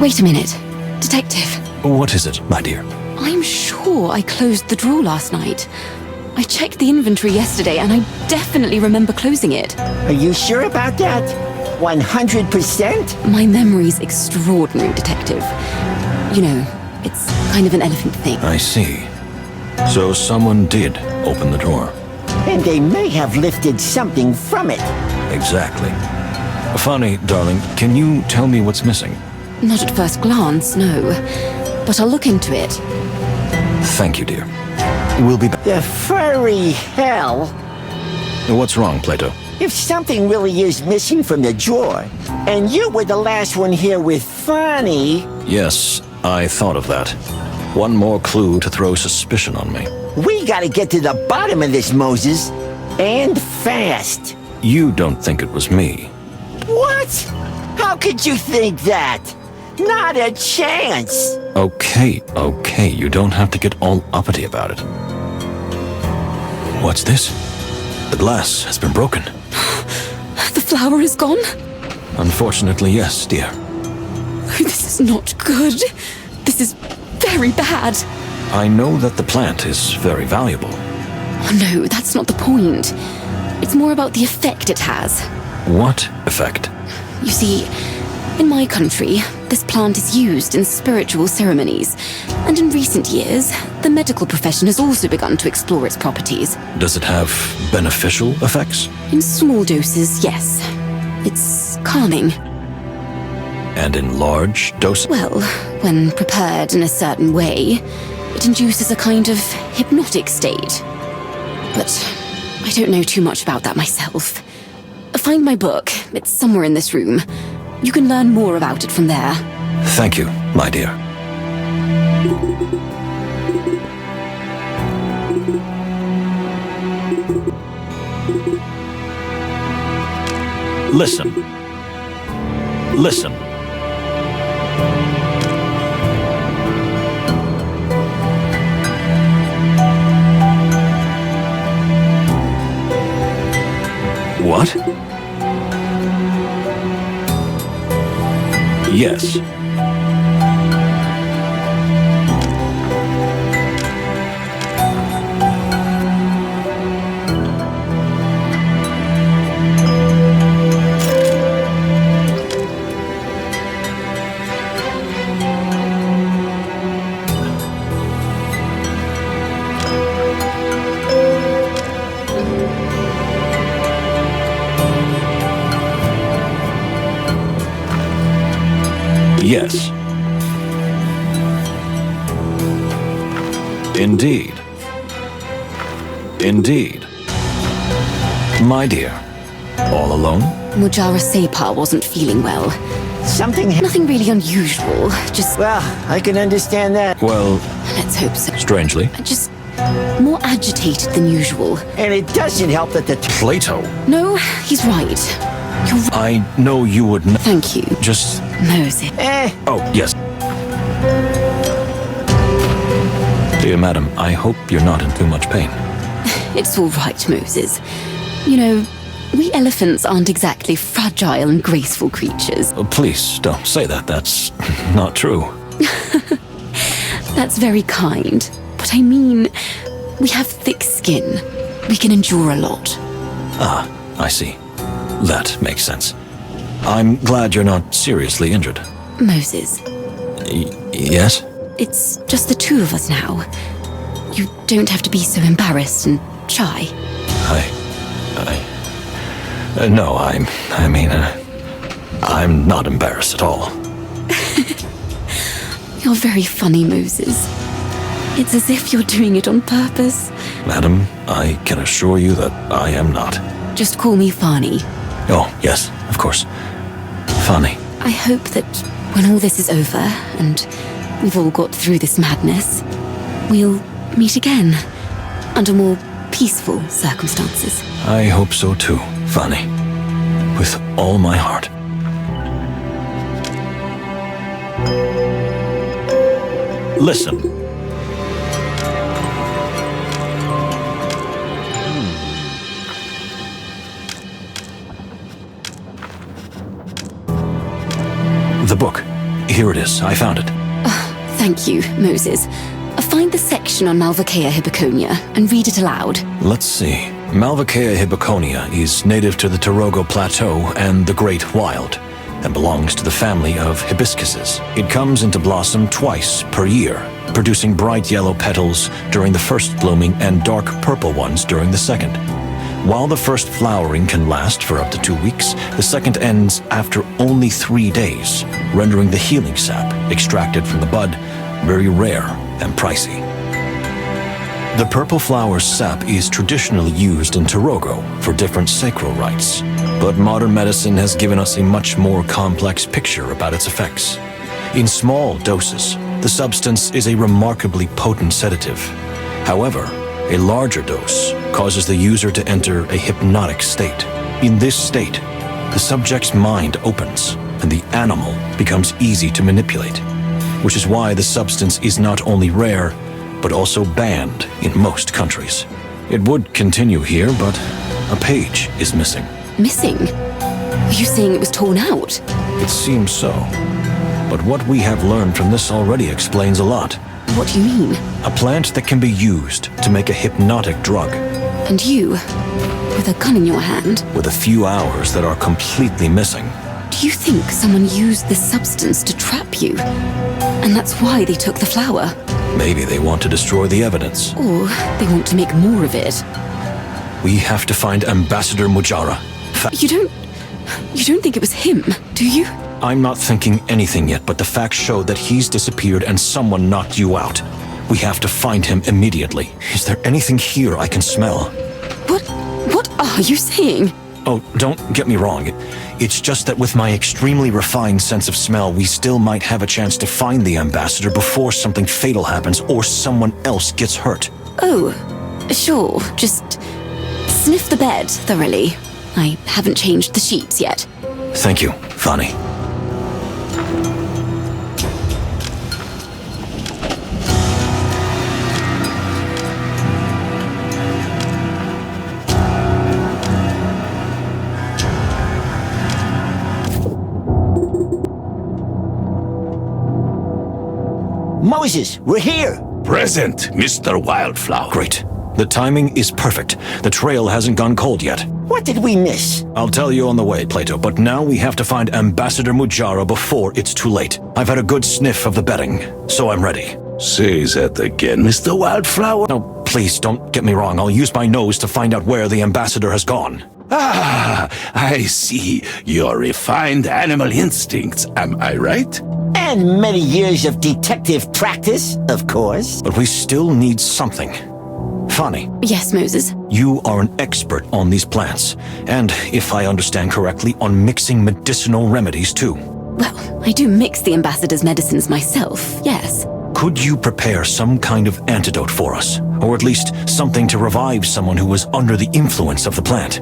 Wait a minute. Detective. What is it, my dear? I'm sure I closed the drawer last night. I checked the inventory yesterday and I definitely remember closing it. Are you sure about that? 100%? My memory's extraordinary, Detective. You know, it's kind of an elephant thing. I see. So someone did open the drawer. And they may have lifted something from it. Exactly. Funny, darling, can you tell me what's missing? Not at first glance, no. But I'll look into it. Thank you, dear. We'll be back. The furry hell. What's wrong, Plato? If something really is missing from the drawer, and you were the last one here with Funny... Yes, I thought of that. One more clue to throw suspicion on me. We gotta get to the bottom of this, Moses. And fast. You don't think it was me? What? How could you think that? Not a chance! Okay, you don't have to get all uppity about it. What's this? The glass has been broken. The flower is gone? Unfortunately, yes, dear. Oh, this is not good. This is very bad. I know that the plant is very valuable. Oh no, that's not the point. It's more about the effect it has. What effect? You see, in my country, this plant is used in spiritual ceremonies, and in recent years, the medical profession has also begun to explore its properties. Does it have beneficial effects? In small doses, yes. It's calming. And in large doses? Well, when prepared in a certain way, it induces a kind of hypnotic state. But I don't know too much about that myself. Find my book. It's somewhere in this room. You can learn more about it from there. Thank you, my dear. Listen. Listen. What? Yes. Yes. Indeed. Indeed. My dear, all alone? Mujara Separ wasn't feeling well. Nothing really unusual, just... Well, I can understand that. Well... Let's hope so. Strangely. Just more agitated than usual. And it doesn't help that the... Plato. No, he's right. You're right. I know you would not... Thank you. Just... Moses. Oh, yes. Dear madam, I hope you're not in too much pain. It's all right, Moses. You know, we elephants aren't exactly fragile and graceful creatures. Oh, please, don't say that. That's not true. That's very kind. But I mean, we have thick skin. We can endure a lot. Ah, I see. That makes sense. I'm glad you're not seriously injured. Moses. Yes? It's just the two of us now. You don't have to be so embarrassed and shy. No, I'm not embarrassed at all. You're very funny, Moses. It's as if you're doing it on purpose. Madam, I can assure you that I am not. Just call me Fani. Oh, yes, of course. Fani. I hope that when all this is over and we've all got through this madness, we'll meet again under more peaceful circumstances. I hope so too, Fani. With all my heart. Listen. The book. Here it is. I found it. Thank you, Moses. Find the section on Malvaceae hippoconia and read it aloud. Let's see. Malvaceae hippoconia is native to the Tarogo Plateau and the Great Wild, and belongs to the family of hibiscuses. It comes into blossom twice per year, producing bright yellow petals during the first blooming and dark purple ones during the second. While the first flowering can last for up to 2 weeks, the second ends after only 3 days, rendering the healing sap extracted from the bud very rare and pricey. The purple flower's sap is traditionally used in Tarogo for different sacral rites, but modern medicine has given us a much more complex picture about its effects. In small doses, the substance is a remarkably potent sedative. However, a larger dose causes the user to enter a hypnotic state. In this state, the subject's mind opens and the animal becomes easy to manipulate, which is why the substance is not only rare, but also banned in most countries. It would continue here, but a page is missing. Missing? Are you saying it was torn out? It seems so. But what we have learned from this already explains a lot. What do you mean? A plant that can be used to make a hypnotic drug. And you, with a gun in your hand? With a few hours that are completely missing. Do you think someone used this substance to trap you? And that's why they took the flower? Maybe they want to destroy the evidence. Or they want to make more of it. We have to find Ambassador Mujara. You don't think it was him, do you? I'm not thinking anything yet, but the facts show that he's disappeared and someone knocked you out. We have to find him immediately. Is there anything here I can smell? What are you saying? Oh, don't get me wrong. It's just that with my extremely refined sense of smell, we still might have a chance to find the ambassador before something fatal happens or someone else gets hurt. Oh, sure. Just sniff the bed thoroughly. I haven't changed the sheets yet. Thank you, Fanny. Moses, we're here! Present, Mr. Wildflower. Great. The timing is perfect. The trail hasn't gone cold yet. What did we miss? I'll tell you on the way, Plato, but now we have to find Ambassador Mujara before it's too late. I've had a good sniff of the bedding, so I'm ready. Say that again, Mr. Wildflower. No, please, don't get me wrong. I'll use my nose to find out where the ambassador has gone. Ah, I see. Your refined animal instincts, am I right? And many years of detective practice, of course. But we still need something. Fanny, Yes, Moses. you are an expert on these plants, and, if I understand correctly, on mixing medicinal remedies too. Well, I do mix the ambassador's medicines myself, yes. Could you prepare some kind of antidote for us? Or at least something to revive someone who was under the influence of the plant?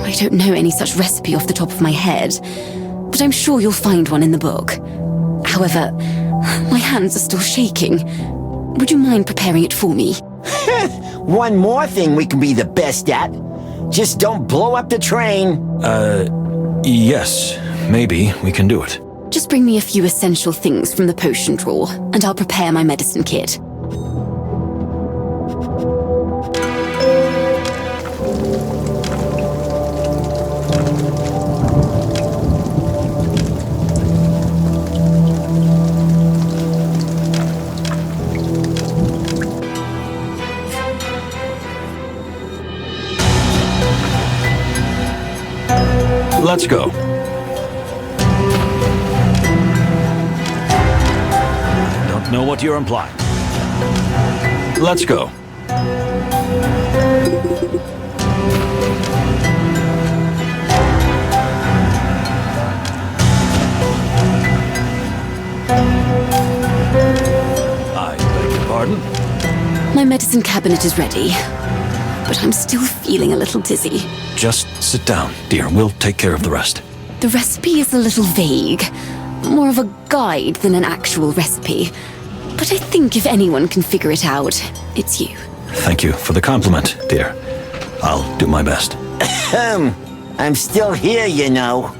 I don't know any such recipe off the top of my head, but I'm sure you'll find one in the book. However, my hands are still shaking. Would you mind preparing it for me? One more thing we can be the best at. Just don't blow up the train. Yes, maybe we can do it. Just bring me a few essential things from the potion drawer, and I'll prepare my medicine kit. Let's go. Don't know what you're implying. Let's go. I beg your pardon? My medicine cabinet is ready, but I'm still feeling a little dizzy. Just sit down, dear. We'll take care of the rest. The recipe is a little vague, more of a guide than an actual recipe. But I think if anyone can figure it out, it's you. Thank you for the compliment, dear. I'll do my best. I'm still here, you know.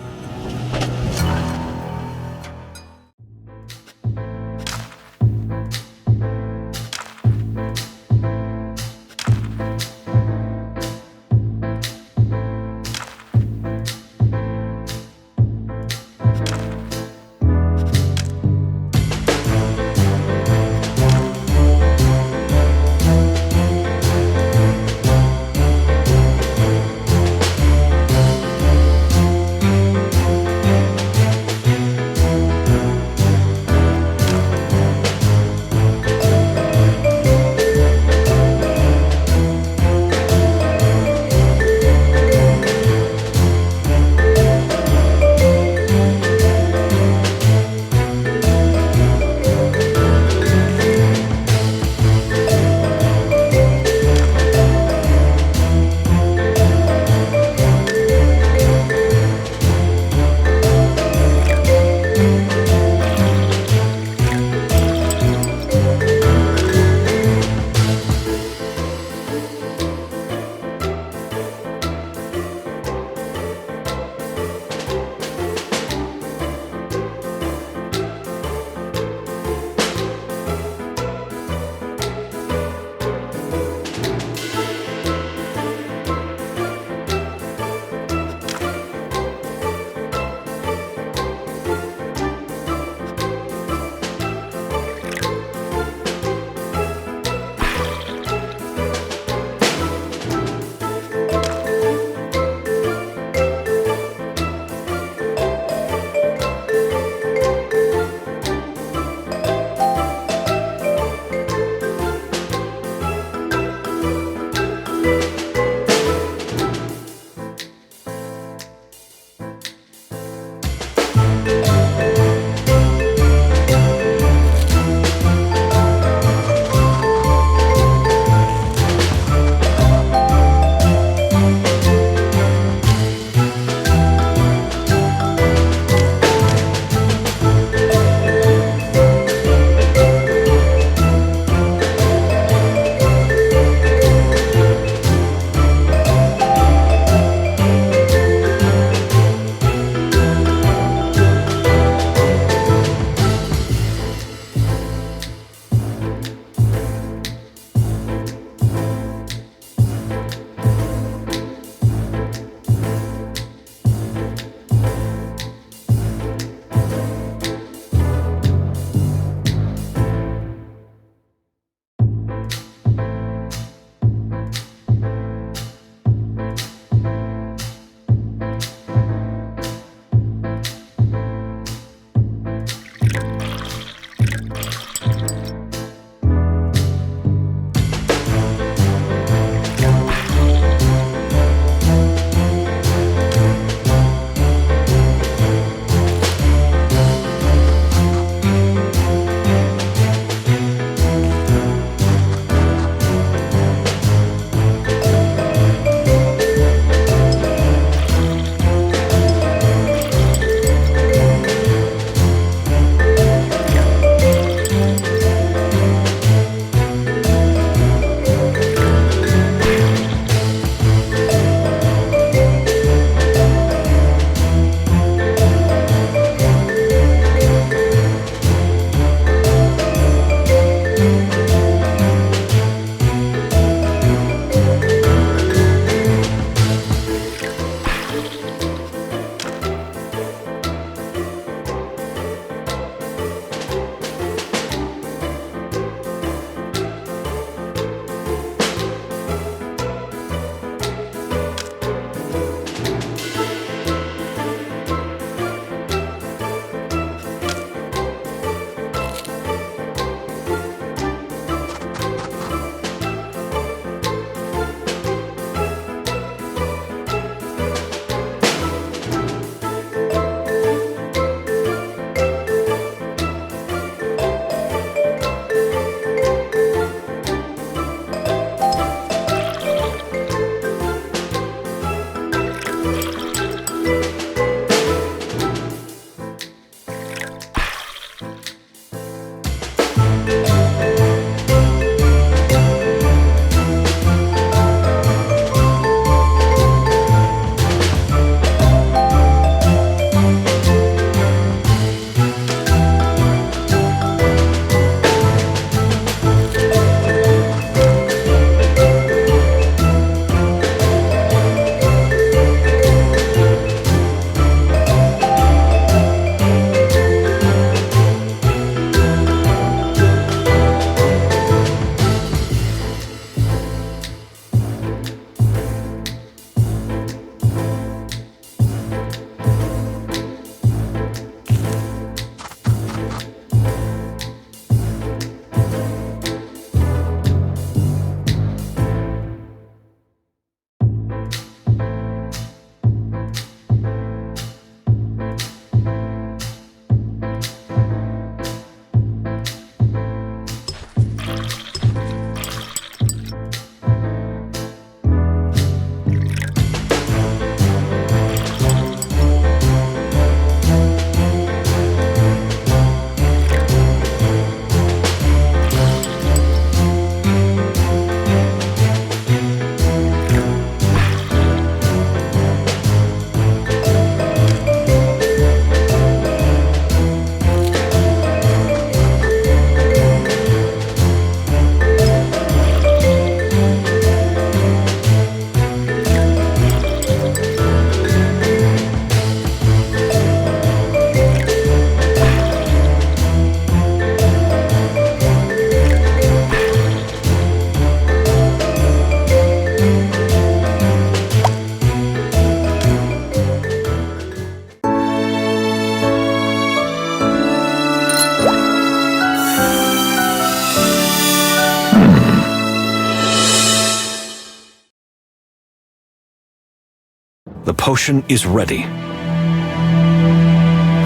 The potion is ready.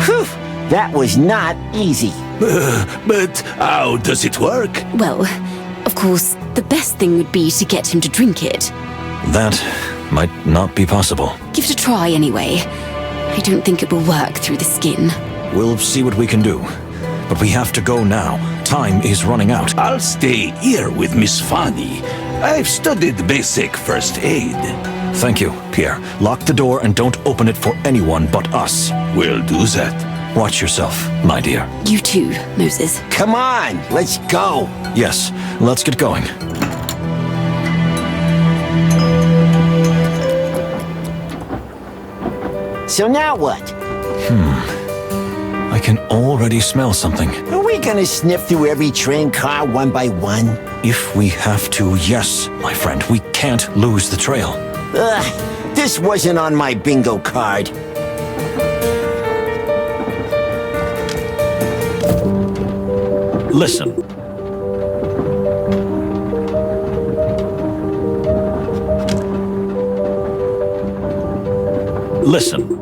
Whew, that was not easy. But how does it work? Well, of course, the best thing would be to get him to drink it. That might not be possible. Give it a try anyway. I don't think it will work through the skin. We'll see what we can do. But we have to go now. Time is running out. I'll stay here with Miss Fanny. I've studied basic first aid. Thank you, Pierre. Lock the door and don't open it for anyone but us. We'll do that. Watch yourself, my dear. You too, Moses. Come on, let's go. Yes, let's get going. So now what? I can already smell something. Are we gonna sniff through every train car one by one? If we have to, yes, my friend. We can't lose the trail. Ugh, this wasn't on my bingo card. Listen. Listen.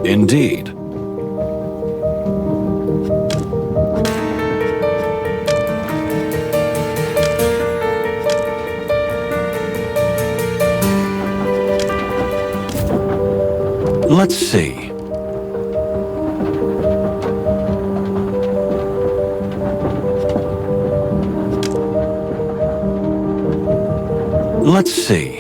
Indeed. Let's see. Let's see.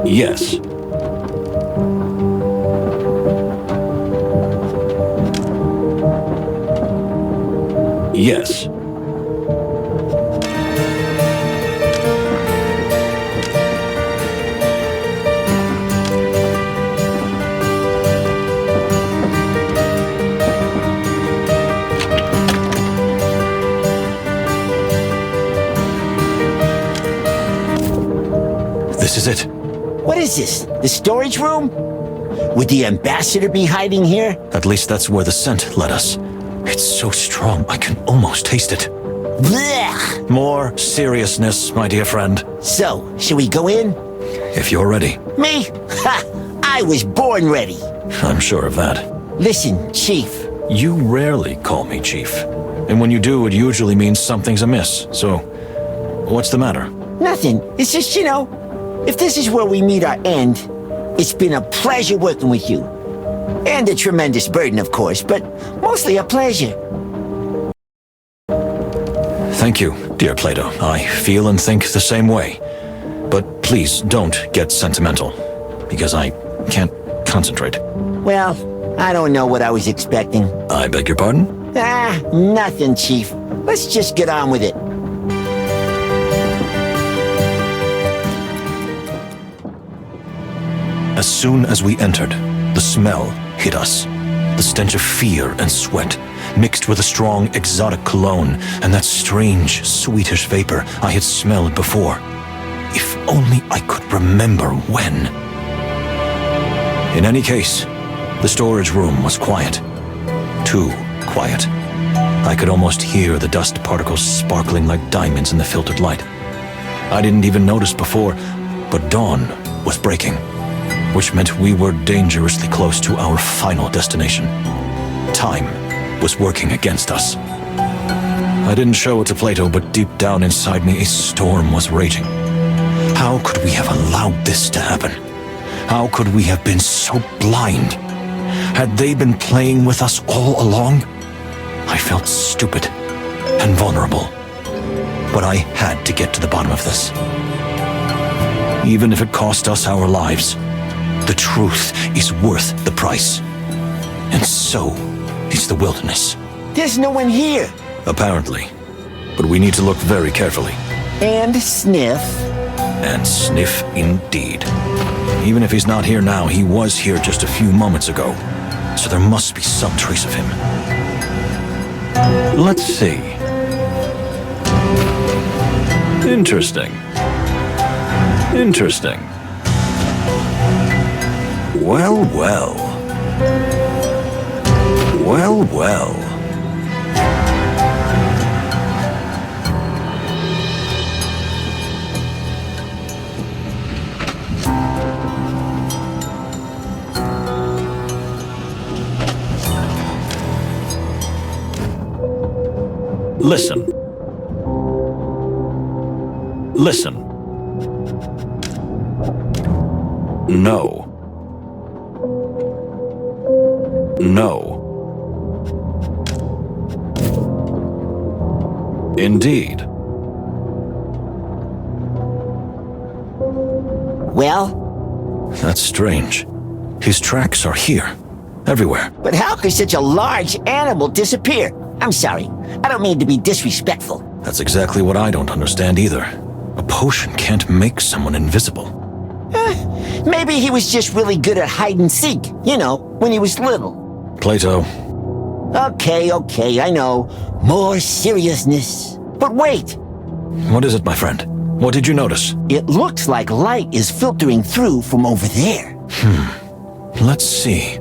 Yes. Yes. This is it. What is this? The storage room? Would the ambassador be hiding here? At least that's where the scent led us. It's so strong, I can almost taste it. Blech! More seriousness, my dear friend. So, should we go in? If you're ready. Me? Ha! I was born ready. I'm sure of that. Listen, Chief. You rarely call me Chief. And when you do, it usually means something's amiss. So, what's the matter? Nothing. It's just, if this is where we meet our end, it's been a pleasure working with you. And a tremendous burden, of course, but mostly a pleasure. Thank you, dear Plato. I feel and think the same way. But please don't get sentimental, because I can't concentrate. Well, I don't know what I was expecting. I beg your pardon? Nothing, Chief. Let's just get on with it. As soon as we entered, the smell hit us. The stench of fear and sweat, mixed with a strong exotic cologne and that strange, sweetish vapor I had smelled before. If only I could remember when. In any case, the storage room was quiet. Too quiet. I could almost hear the dust particles sparkling like diamonds in the filtered light. I didn't even notice before, but dawn was breaking, which meant we were dangerously close to our final destination. Time was working against us. I didn't show it to Plato, but deep down inside me, a storm was raging. How could we have allowed this to happen? How could we have been so blind? Had they been playing with us all along? I felt stupid and vulnerable. But I had to get to the bottom of this. Even if it cost us our lives, the truth is worth the price. And so is the wilderness. There's no one here. Apparently. But we need to look very carefully. And sniff. And sniff indeed. Even if he's not here now, he was here just a few moments ago. So there must be some trace of him. Let's see. Interesting. Interesting. Well, well. Well, well. Listen. Listen. No. No. Indeed. Well? That's strange. His tracks are here. Everywhere. But how could such a large animal disappear? I'm sorry. I don't mean to be disrespectful. That's exactly what I don't understand either. A potion can't make someone invisible. Maybe he was just really good at hide and seek, you know, when he was little. Plato. Okay, I know. More seriousness. But wait! What is it, my friend? What did you notice? It looks like light is filtering through from over there. Let's see.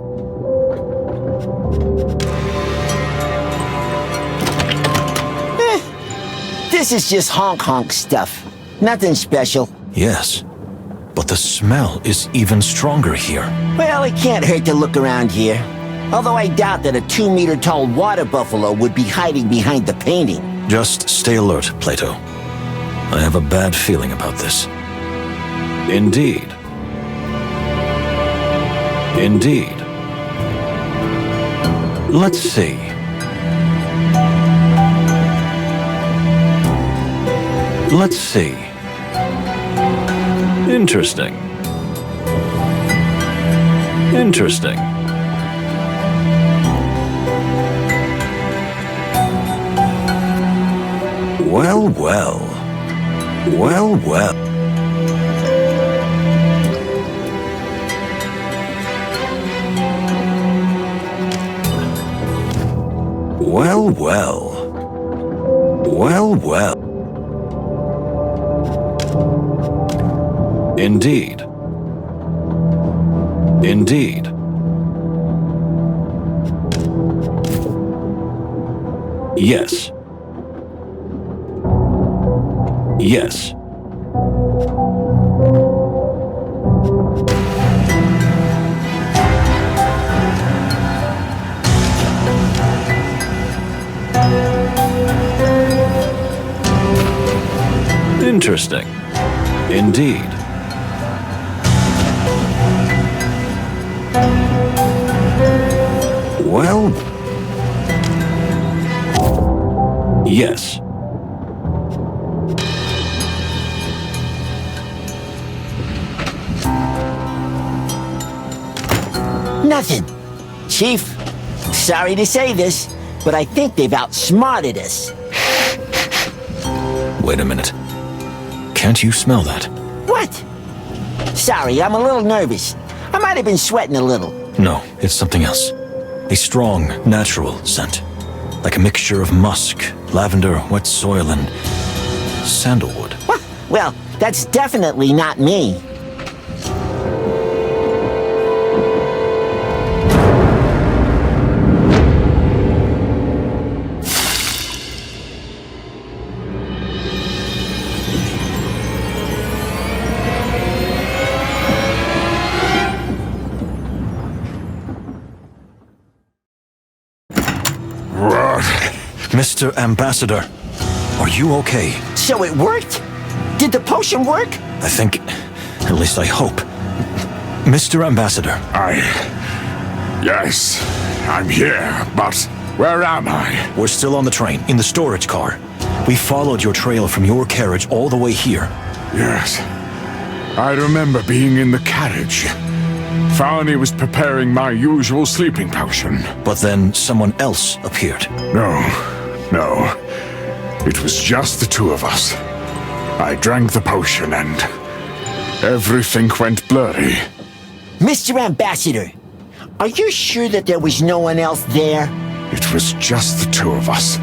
This is just honk-honk stuff. Nothing special. Yes, but the smell is even stronger here. Well, it can't hurt to look around here. Although I doubt that a 2-meter-tall water buffalo would be hiding behind the painting. Just stay alert, Plato. I have a bad feeling about this. Indeed. Indeed. Let's see. Let's see. Interesting. Interesting. Well, well. Well, well. Well, well. Well, well. Indeed. Indeed. Yes. Yes. Interesting. Indeed. Well... Yes. Nothing. Chief, sorry to say this, but I think they've outsmarted us. Wait a minute. Can't you smell that? What? Sorry, I'm a little nervous. I might have been sweating a little. No, it's something else. A strong, natural scent. Like a mixture of musk, lavender, wet soil, and sandalwood. What? Well, that's definitely not me. What? Mr. Ambassador, are you okay? So it worked? Did the potion work? I think, at least I hope. Mr. Ambassador. Yes, I'm here, but where am I? We're still on the train, in the storage car. We followed your trail from your carriage all the way here. Yes, I remember being in the carriage. Farney was preparing my usual sleeping potion. But then someone else appeared. No. It was just the two of us. I drank the potion and everything went blurry. Mr. Ambassador, are you sure that there was no one else there? It was just the two of us.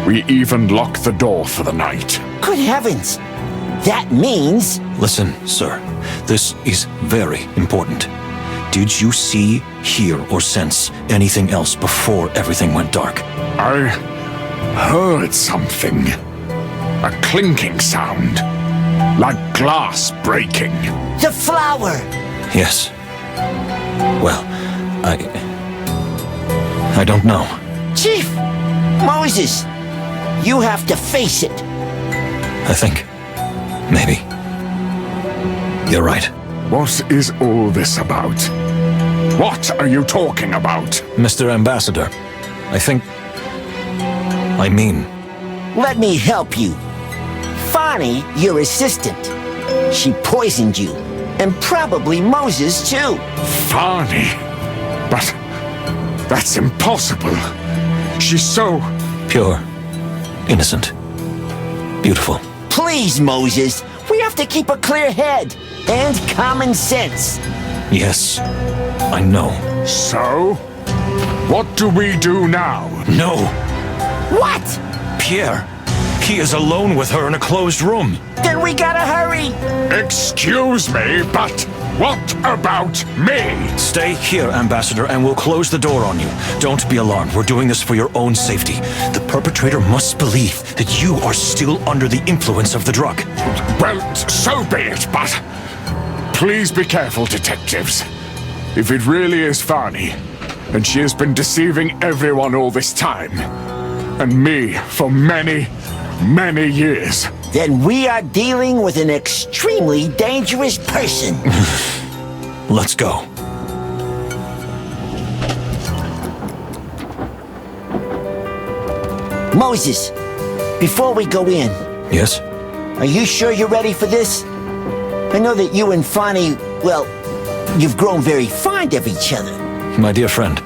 We even locked the door for the night. Good heavens! That means... Listen, sir. This is very important. Did you see, hear, or sense anything else before everything went dark? I heard something. A clinking sound. Like glass breaking. The flower! Yes. Well, I don't know. Chief! Moses! You have to face it. I think. Maybe. You're right. What is all this about? What are you talking about? Mr. Ambassador, I mean... Let me help you. Fani, your assistant. She poisoned you. And probably Moses, too. Farney? But that's impossible. She's so... pure. Innocent. Beautiful. Please, Moses. We have to keep a clear head. And common sense. Yes, I know. So? What do we do now? No! What? Pierre! He is alone with her in a closed room. Then we gotta hurry. Excuse me, but what about me? Stay here, Ambassador, and we'll close the door on you. Don't be alarmed. We're doing this for your own safety. The perpetrator must believe that you are still under the influence of the drug. Well, so be it, but... Please be careful, detectives. If it really is Farney, and she has been deceiving everyone all this time, and me for many, many years... Then we are dealing with an extremely dangerous person. Let's go. Moses, before we go in, Yes? are you sure you're ready for this? I know that you and Fani, well, you've grown very fond of each other. My dear friend,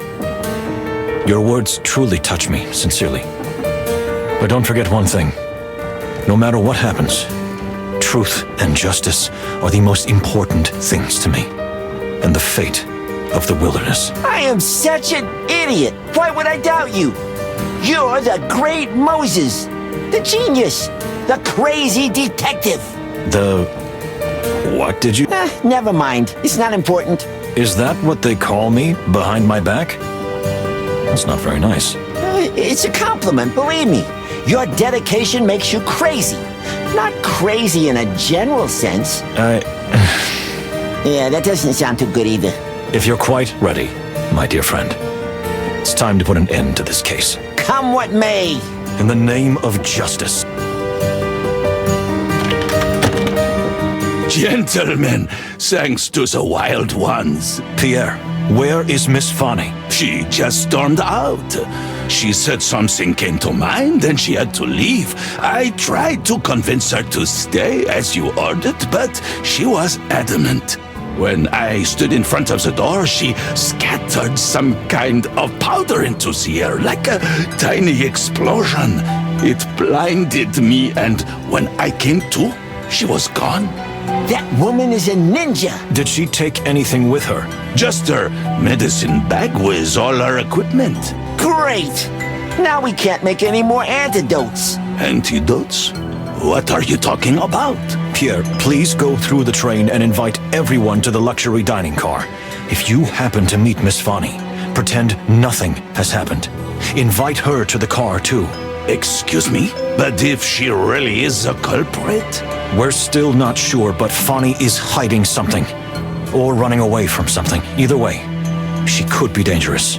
your words truly touch me, sincerely. But don't forget one thing. No matter what happens, truth and justice are the most important things to me. And the fate of the wilderness. I am such an idiot. Why would I doubt you? You're the great Moses, the genius, the crazy detective. What did you... Never mind. It's not important. Is that what they call me behind my back? That's not very nice. It's a compliment, believe me. Your dedication makes you crazy. Not crazy in a general sense. Yeah, that doesn't sound too good either. If you're quite ready, my dear friend, it's time to put an end to this case. Come what may. In the name of justice. Gentlemen, thanks to the Wild Ones. Pierre, where is Miss Fani? She just stormed out. She said something came to mind and she had to leave. I tried to convince her to stay as you ordered, but she was adamant. When I stood in front of the door, she scattered some kind of powder into the air, like a tiny explosion. It blinded me, and when I came to, she was gone. That woman is a ninja. Did she take anything with her? Just her medicine bag with all her equipment. Great. Now we can't make any more antidotes. Antidotes? What are you talking about? Pierre, please go through the train and invite everyone to the luxury dining car. If you happen to meet Miss Fani, pretend nothing has happened. Invite her to the car, too. Excuse me? But if she really is a culprit? We're still not sure, but Fani is hiding something. Or running away from something. Either way, she could be dangerous.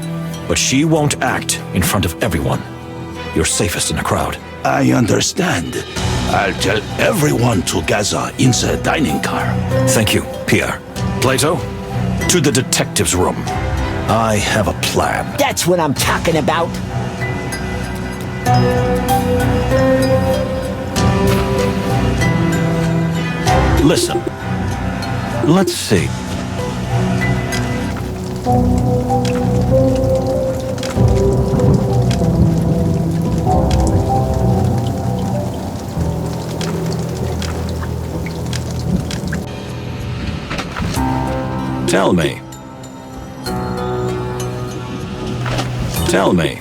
But she won't act in front of everyone. You're safest in a crowd. I understand. I'll tell everyone to gather in the dining car. Thank you, Pierre. Plato, to the detective's room. I have a plan. That's what I'm talking about. Listen. Let's see. Tell me. Tell me.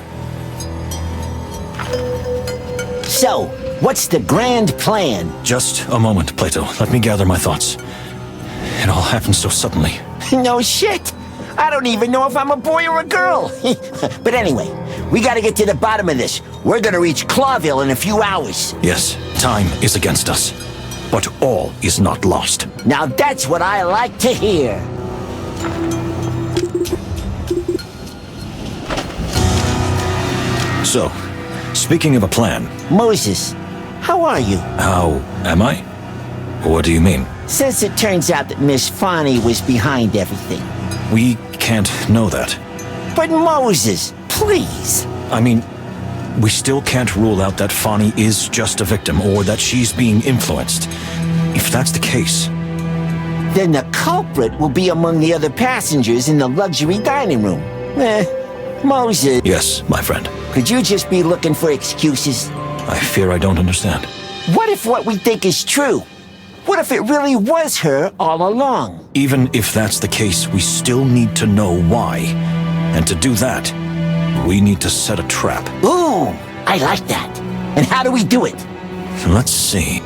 So, what's the grand plan? Just a moment, Plato. Let me gather my thoughts. It all happened so suddenly. No shit. I don't even know if I'm a boy or a girl. But anyway, we gotta get to the bottom of this. We're gonna reach Clawville in a few hours. Yes, time is against us. But all is not lost. Now that's what I like to hear. So, speaking of a plan, Moses, how are you? how am I? What do you mean? Since it turns out that Miss Fonny was behind everything. We can't know that. But Moses, please. I mean, we still can't rule out that Fonny is just a victim or that she's being influenced. If that's the case, Then the culprit will be among the other passengers in the luxury dining room. Moses, yes, my friend. could you just be looking for excuses? I fear I don't understand. What if what we think is true? What if it really was her all along? Even if that's the case, we still need to know why. And to do that, we need to set a trap. Ooh, I like that. And how do we do it? Let's see.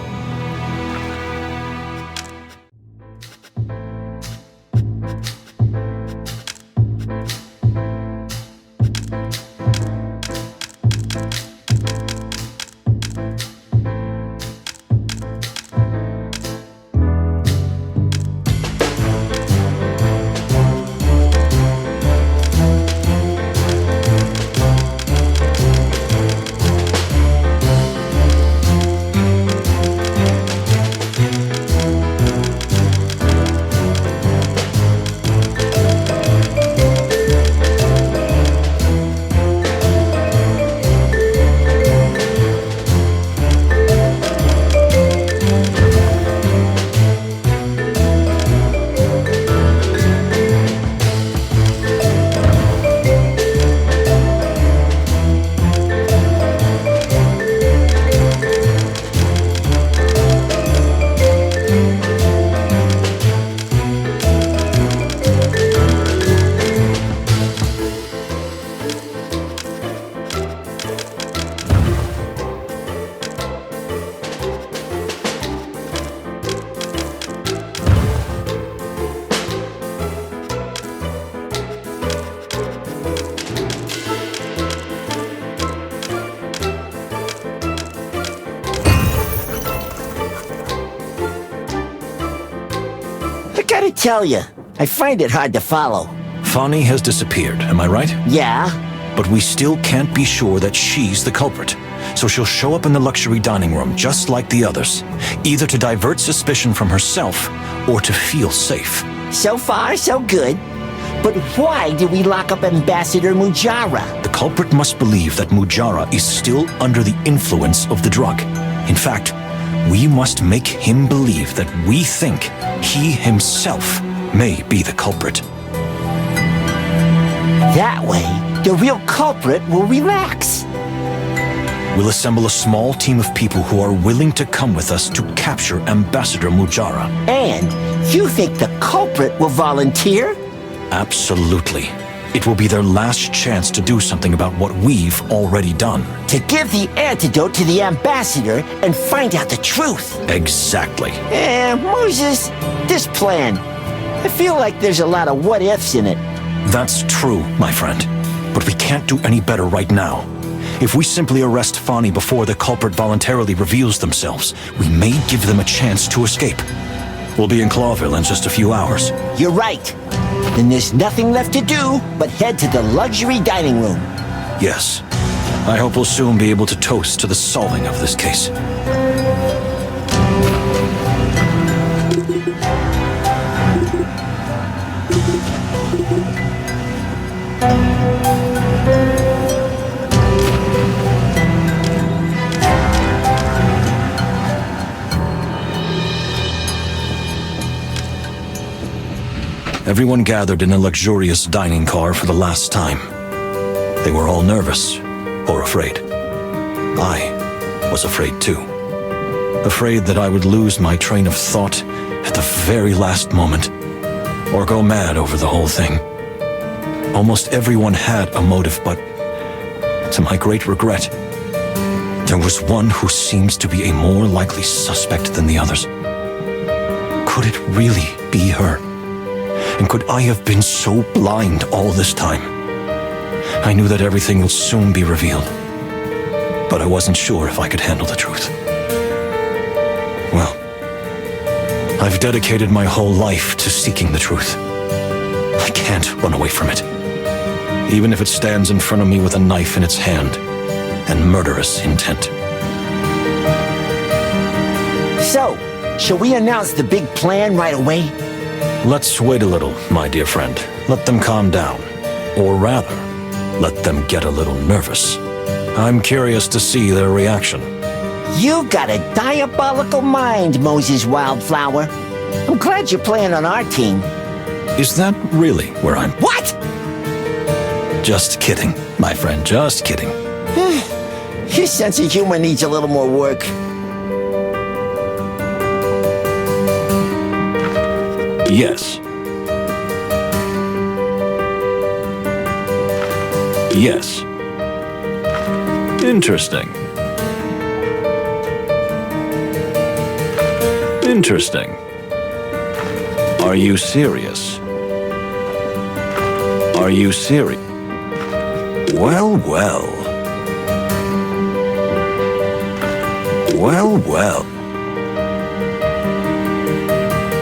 Gotta tell you, I find it hard to follow. Fonny has disappeared, am I right? Yeah? But we still can't be sure that she's the culprit. So she'll show up in the luxury dining room just like the others, either to divert suspicion from herself or to feel safe. So far, so good. But why did we lock up Ambassador Mujara? The culprit must believe that Mujara is still under the influence of the drug. In fact, we must make him believe that we think he himself may be the culprit. That way, the real culprit will relax. We'll assemble a small team of people who are willing to come with us to capture Ambassador Mujara. And you think the culprit will volunteer? Absolutely. It will be their last chance to do something about what we've already done. To give the antidote to the ambassador and find out the truth. Exactly. Moses, this plan, I feel like there's a lot of what-ifs in it. That's true, my friend. But we can't do any better right now. If we simply arrest Fonny before the culprit voluntarily reveals themselves, we may give them a chance to escape. We'll be in Clawville in just a few hours. You're right. Then there's nothing left to do but head to the luxury dining room. Yes. I hope we'll soon be able to toast to the solving of this case. Everyone gathered in a luxurious dining car for the last time. They were all nervous, or afraid. I was afraid too. Afraid that I would lose my train of thought at the very last moment, or go mad over the whole thing. Almost everyone had a motive, but to my great regret, there was one who seems to be a more likely suspect than the others. Could it really be her? And could I have been so blind all this time? I knew that everything will soon be revealed, but I wasn't sure if I could handle the truth. Well, I've dedicated my whole life to seeking the truth. I can't run away from it, even if it stands in front of me with a knife in its hand and murderous intent. So, shall we announce the big plan right away? Let's wait a little, my dear friend. Let them calm down. Or rather, let them get a little nervous. I'm curious to see their reaction. You've got a diabolical mind, Moses Wildflower. I'm glad you're playing on our team. Is that really where I'm... What? Just kidding, my friend, just kidding. Your sense of humor needs a little more work. Yes. Yes. Interesting. Interesting. Are you serious? Are you serious? Well, well. Well, well.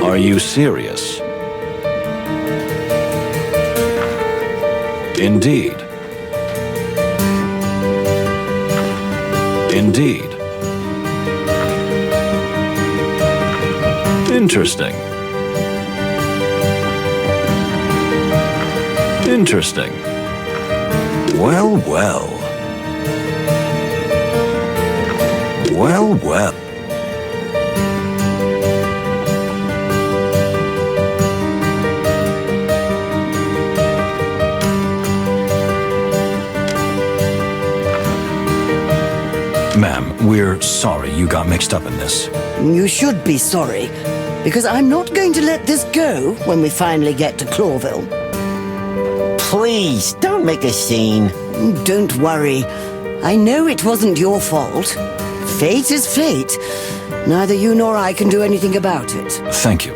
Are you serious? Indeed. Indeed. Interesting. Interesting. Well, well. Well, well. Ma'am, we're sorry you got mixed up in this. You should be sorry, because I'm not going to let this go when we finally get to Clawville. Please, don't make a scene. Don't worry. I know it wasn't your fault. Fate is fate. Neither you nor I can do anything about it. Thank you.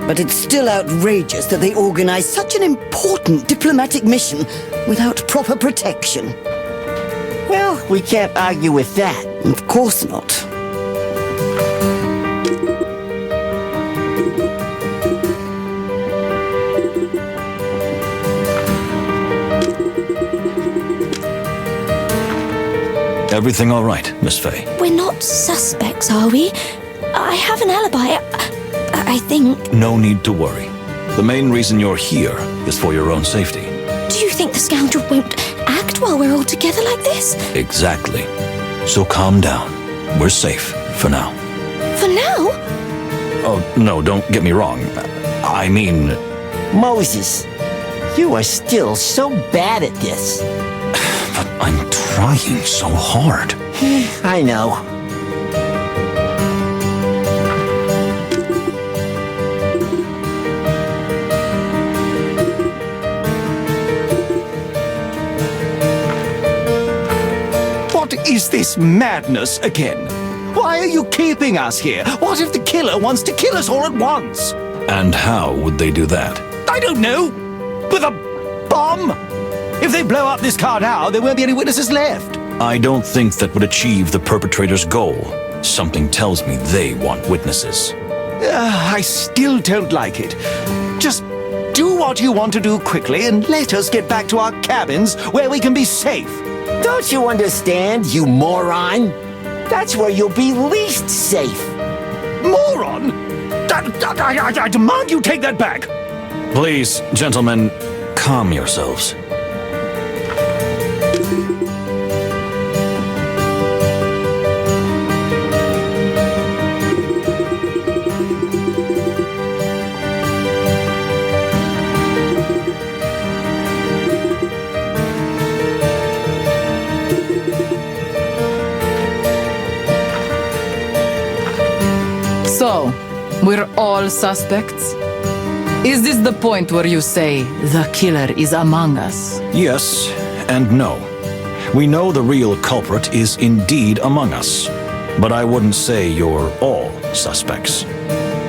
But it's still outrageous that they organize such an important diplomatic mission without proper protection. Well, we can't argue with that. Of course not. Everything all right, Miss Fay? We're not suspects, are we? I have an alibi, I think. No need to worry. The main reason you're here is for your own safety. Do you think the scoundrel won't act while we're all together like this? Exactly. So calm down. We're safe for now. For now? Oh, no, don't get me wrong. I mean... Moses, you are still so bad at this. But I'm trying so hard. I know. What is this madness again? Why are you keeping us here? What if the killer wants to kill us all at once? And how would they do that? I don't know. With a bomb? If they blow up this car now, there won't be any witnesses left. I don't think that would achieve the perpetrator's goal. Something tells me they want witnesses. I still don't like it. Just do what you want to do quickly and let us get back to our cabins where we can be safe. Don't you understand, you moron? That's where you'll be least safe. Moron! I demand you take that back! Please, gentlemen, calm yourselves. So, we're all suspects? Is this the point where you say the killer is among us? Yes and no. We know the real culprit is indeed among us, but I wouldn't say you're all suspects.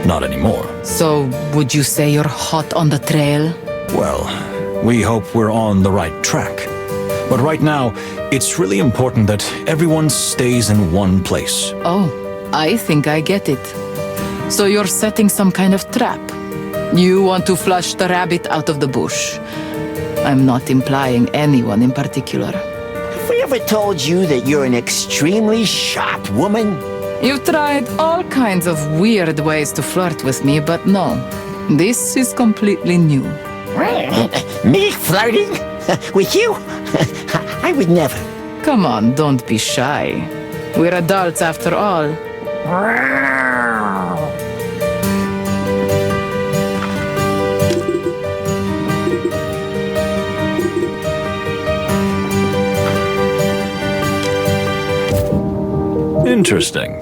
Not anymore. So, would you say you're hot on the trail? Well, we hope we're on the right track. But right now, it's really important that everyone stays in one place. Oh, I think I get it. So you're setting some kind of trap. You want to flush the rabbit out of the bush. I'm not implying anyone in particular. Have we ever told you that you're an extremely sharp woman? You've tried all kinds of weird ways to flirt with me, but no. This is completely new. Me flirting? With you? I would never. Come on, don't be shy. We're adults after all. Interesting.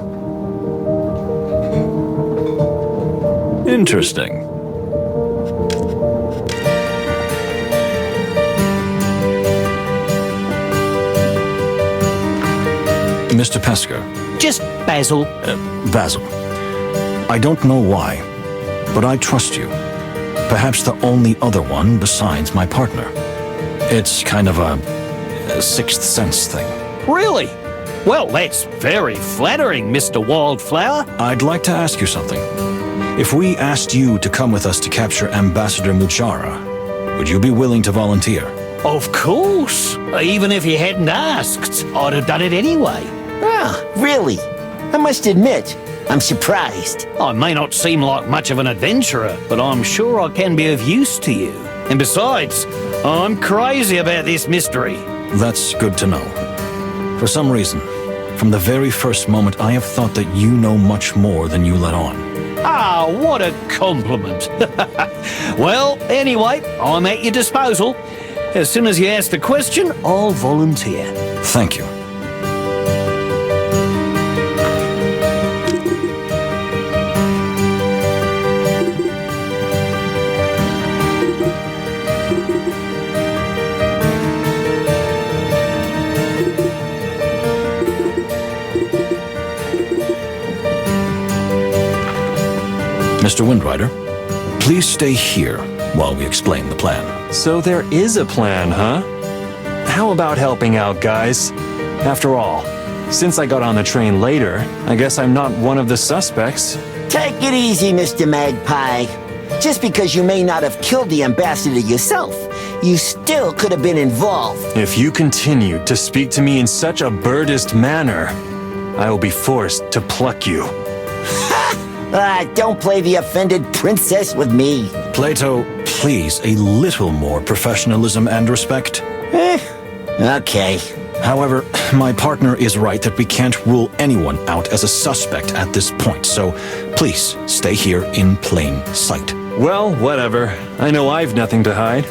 Interesting. Mr. Pesker. Just Basil. Basil. I don't know why, but I trust you. Perhaps the only other one besides my partner. It's kind of a sixth sense thing. Really? Well, that's very flattering, Mr. Wildflower. I'd like to ask you something. If we asked you to come with us to capture Ambassador Mujara, would you be willing to volunteer? Of course. Even if you hadn't asked, I'd have done it anyway. Ah, really? I must admit, I'm surprised. I may not seem like much of an adventurer, but I'm sure I can be of use to you. And besides, I'm crazy about this mystery. That's good to know. For some reason, from the very first moment, I have thought that you know much more than you let on. Ah, what a compliment. Well, anyway, I'm at your disposal. As soon as you ask the question, I'll volunteer. Thank you. Mr. Windrider, please stay here while we explain the plan. So there is a plan, huh? How about helping out, guys? After all, since I got on the train later, I guess I'm not one of the suspects. Take it easy, Mr. Magpie. Just because you may not have killed the ambassador yourself, you still could have been involved. If you continue to speak to me in such a birdist manner, I will be forced to pluck you. Don't play the offended princess with me. Plato, please, a little more professionalism and respect. Okay. However, my partner is right that we can't rule anyone out as a suspect at this point, so please stay here in plain sight. Well, whatever. I know I've nothing to hide.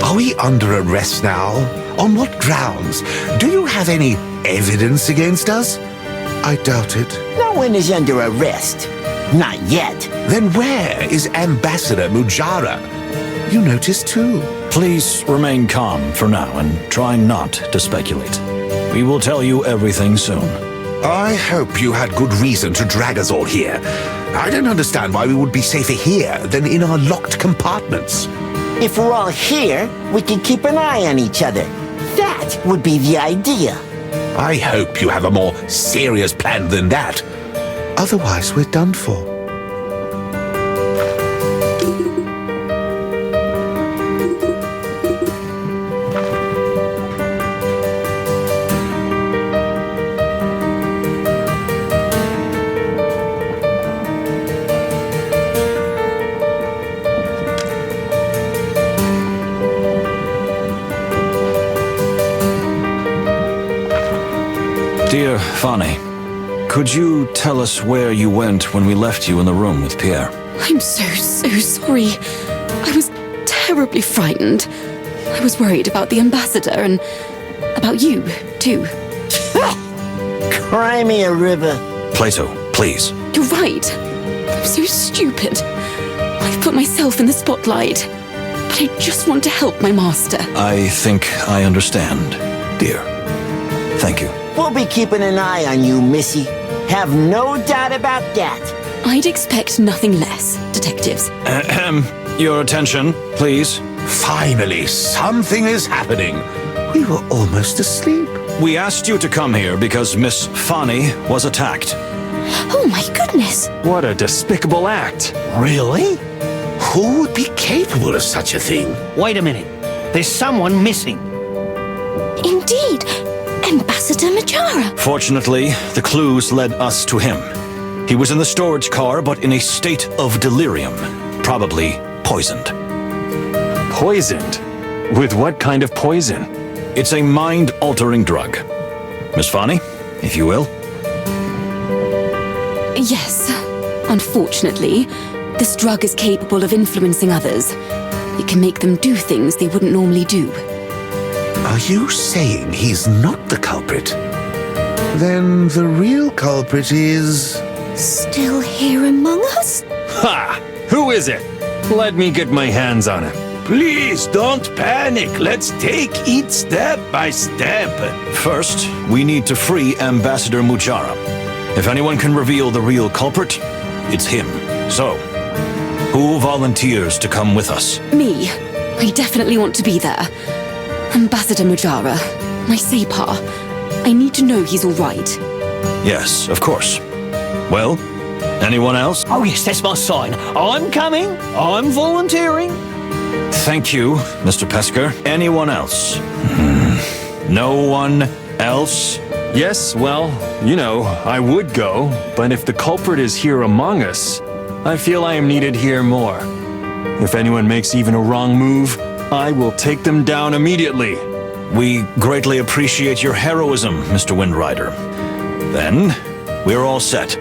Are we under arrest now? On what grounds? Do you have any evidence against us? I doubt it. No one is under arrest. Not yet. Then where is Ambassador Mujara? You noticed too. Please remain calm for now and try not to speculate. We will tell you everything soon. I hope you had good reason to drag us all here. I don't understand why we would be safer here than in our locked compartments. If we're all here, we can keep an eye on each other. That would be the idea. I hope you have a more serious plan than that. Otherwise, we're done for. Dear Fanny, could you tell us where you went when we left you in the room with Pierre? I'm so sorry. I was terribly frightened. I was worried about the ambassador and about you, too. Cry me a river. Plato, please. You're right. I'm so stupid. I've put myself in the spotlight. But I just want to help my master. I think I understand, dear. Thank you. We'll be keeping an eye on you, Missy. Have no doubt about that. I'd expect nothing less, detectives. Your attention, please. Finally, something is happening. We were almost asleep. We asked you to come here because Miss Fanny was attacked. Oh my goodness! What a despicable act. Really? Who would be capable of such a thing? Wait a minute. There's someone missing. Indeed! Ambassador Majara! Fortunately, the clues led us to him. He was in the storage car, but in a state of delirium. Probably poisoned. Poisoned? With what kind of poison? It's a mind-altering drug. Miss Fanny, if you will. Yes. Unfortunately, this drug is capable of influencing others. It can make them do things they wouldn't normally do. Are you saying he's not the culprit? Then the real culprit is... Still here among us? Ha! Who is it? Let me get my hands on him. Please don't panic. Let's take it step by step. First, we need to free Ambassador Mujara. If anyone can reveal the real culprit, it's him. So, who volunteers to come with us? Me. I definitely want to be there. Ambassador Mujara, my Separ. I need to know he's all right. Yes, of course. Well, anyone else? Oh yes, that's my sign. I'm coming. I'm volunteering. Thank you, Mr. Pesker. Anyone else? No one else? Yes, well, you know, I would go, but if the culprit is here among us, I feel I am needed here more. If anyone makes even a wrong move, I will take them down immediately. We greatly appreciate your heroism, Mr. Windrider. Then, we're all set.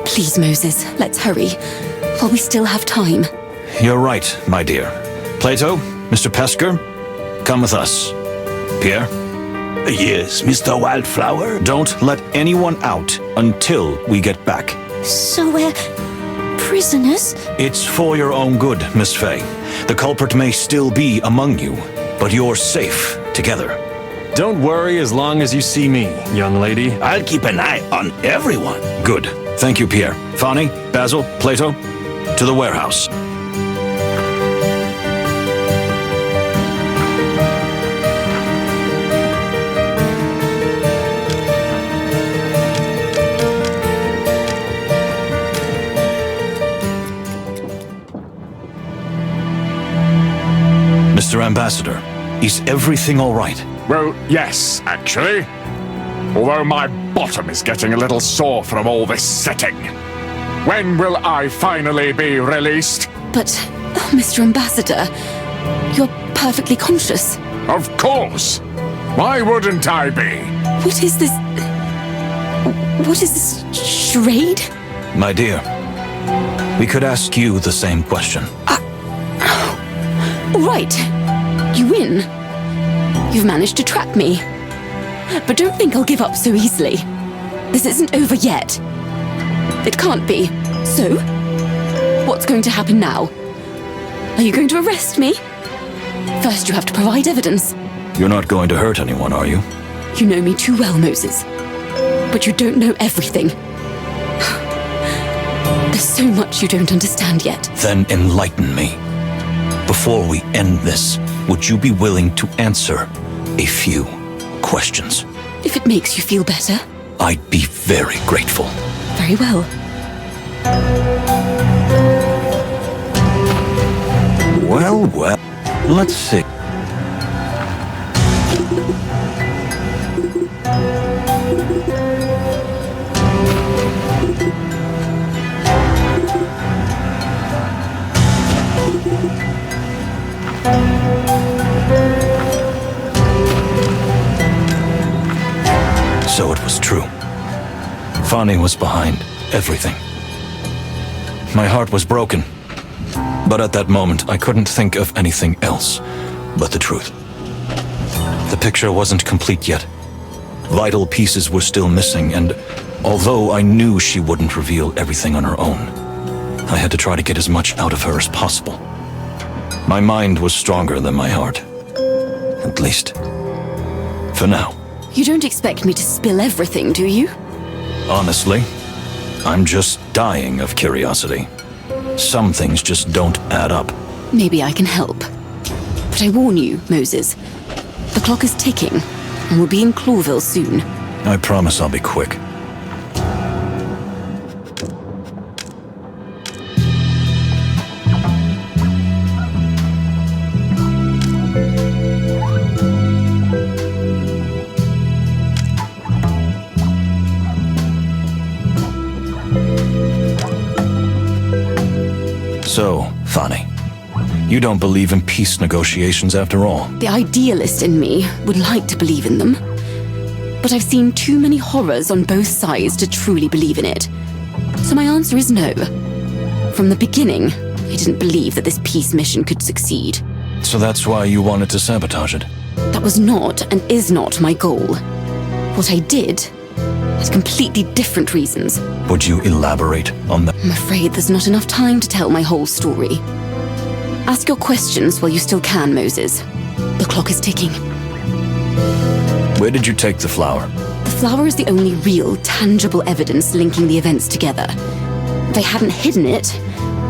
Please, Moses, let's hurry. While we still have time. You're right, my dear. Plato, Mr. Pesker, come with us. Pierre? Yes, Mr. Wildflower? Don't let anyone out until we get back. So we're prisoners? It's for your own good, Miss Fay. The culprit may still be among you, but you're safe together. Don't worry as long as you see me, young lady. I'll keep an eye on everyone. Good. Thank you, Pierre. Fanny, Basil, Plato, to the warehouse. Mr. Ambassador, is everything all right? Well, yes, actually. Although my bottom is getting a little sore from all this sitting. When will I finally be released? But, Mr. Ambassador, you're perfectly conscious. Of course! Why wouldn't I be? What is this... What is this charade? My dear, we could ask you the same question. Right. You win. You've managed to trap me. But don't think I'll give up so easily. This isn't over yet. It can't be. So, what's going to happen now? Are you going to arrest me? First, you have to provide evidence. You're not going to hurt anyone, are you? You know me too well, Moses. But you don't know everything. There's so much you don't understand yet. Then enlighten me. Before we end this, would you be willing to answer a few questions? if it makes you feel better. I'd be very grateful. Very well. Well, let's see. So it was true. Fanny was behind everything. My heart was broken. But at that moment, I couldn't think of anything else but the truth. The picture wasn't complete yet. Vital pieces were still missing, and although I knew she wouldn't reveal everything on her own, I had to try to get as much out of her as possible. My mind was stronger than my heart. At least, for now. You don't expect me to spill everything, do you? Honestly, I'm just dying of curiosity. Some things just don't add up. Maybe I can help. But I warn you, Moses, the clock is ticking, and we'll be in Clawville soon. I promise I'll be quick. So, Fanny, you don't believe in peace negotiations after all? The idealist in me would like to believe in them. But I've seen too many horrors on both sides to truly believe in it. So my answer is no. From the beginning, I didn't believe that this peace mission could succeed. So that's why you wanted to sabotage it? That was not and is not my goal. What I did had completely different reasons. Would you elaborate on that? I'm afraid there's not enough time to tell my whole story. Ask your questions while you still can, Moses. The clock is ticking. Where did you take the flower? The flower is the only real, tangible evidence linking the events together. If I hadn't hidden it,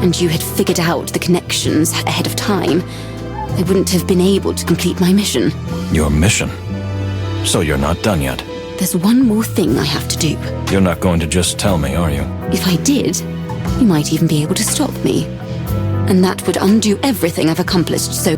and you had figured out the connections ahead of time, I wouldn't have been able to complete my mission. Your mission? So you're not done yet? There's one more thing I have to do. You're not going to just tell me, are you? If I did, you might even be able to stop me. And that would undo everything I've accomplished so...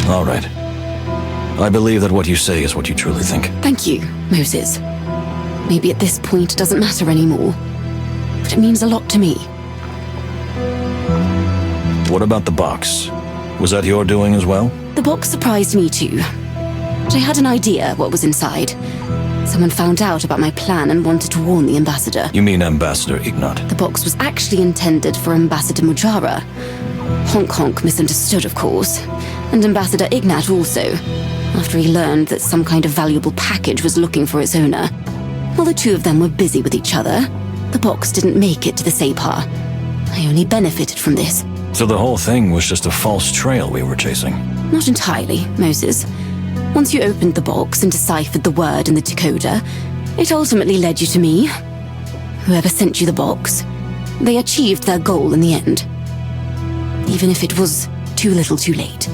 All right. I believe that what you say is what you truly think. Thank you, Moses. Maybe at this point it doesn't matter anymore, but it means a lot to me. What about the box? Was that your doing as well? The box surprised me too. But I had an idea what was inside. Someone found out about my plan and wanted to warn the ambassador. You mean Ambassador Ignat? The box was actually intended for Ambassador Mujara. Honk Honk misunderstood, of course, and Ambassador Ignat also, after he learned that some kind of valuable package was looking for its owner. While the two of them were busy with each other, the box didn't make it to the Separ. I only benefited from this. So the whole thing was just a false trail we were chasing? Not entirely, Moses. Once you opened the box and deciphered the word in the decoder, it ultimately led you to me. Whoever sent you the box, they achieved their goal in the end. Even if it was too little too late.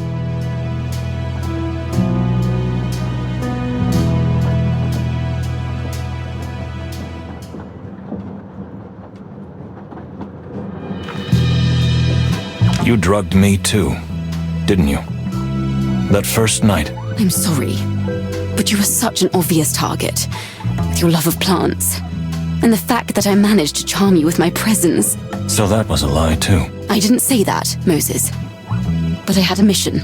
You drugged me too, didn't you? That first night. I'm sorry, but you were such an obvious target, with your love of plants, and the fact that I managed to charm you with my presence. So that was a lie too. I didn't say that, Moses. But I had a mission,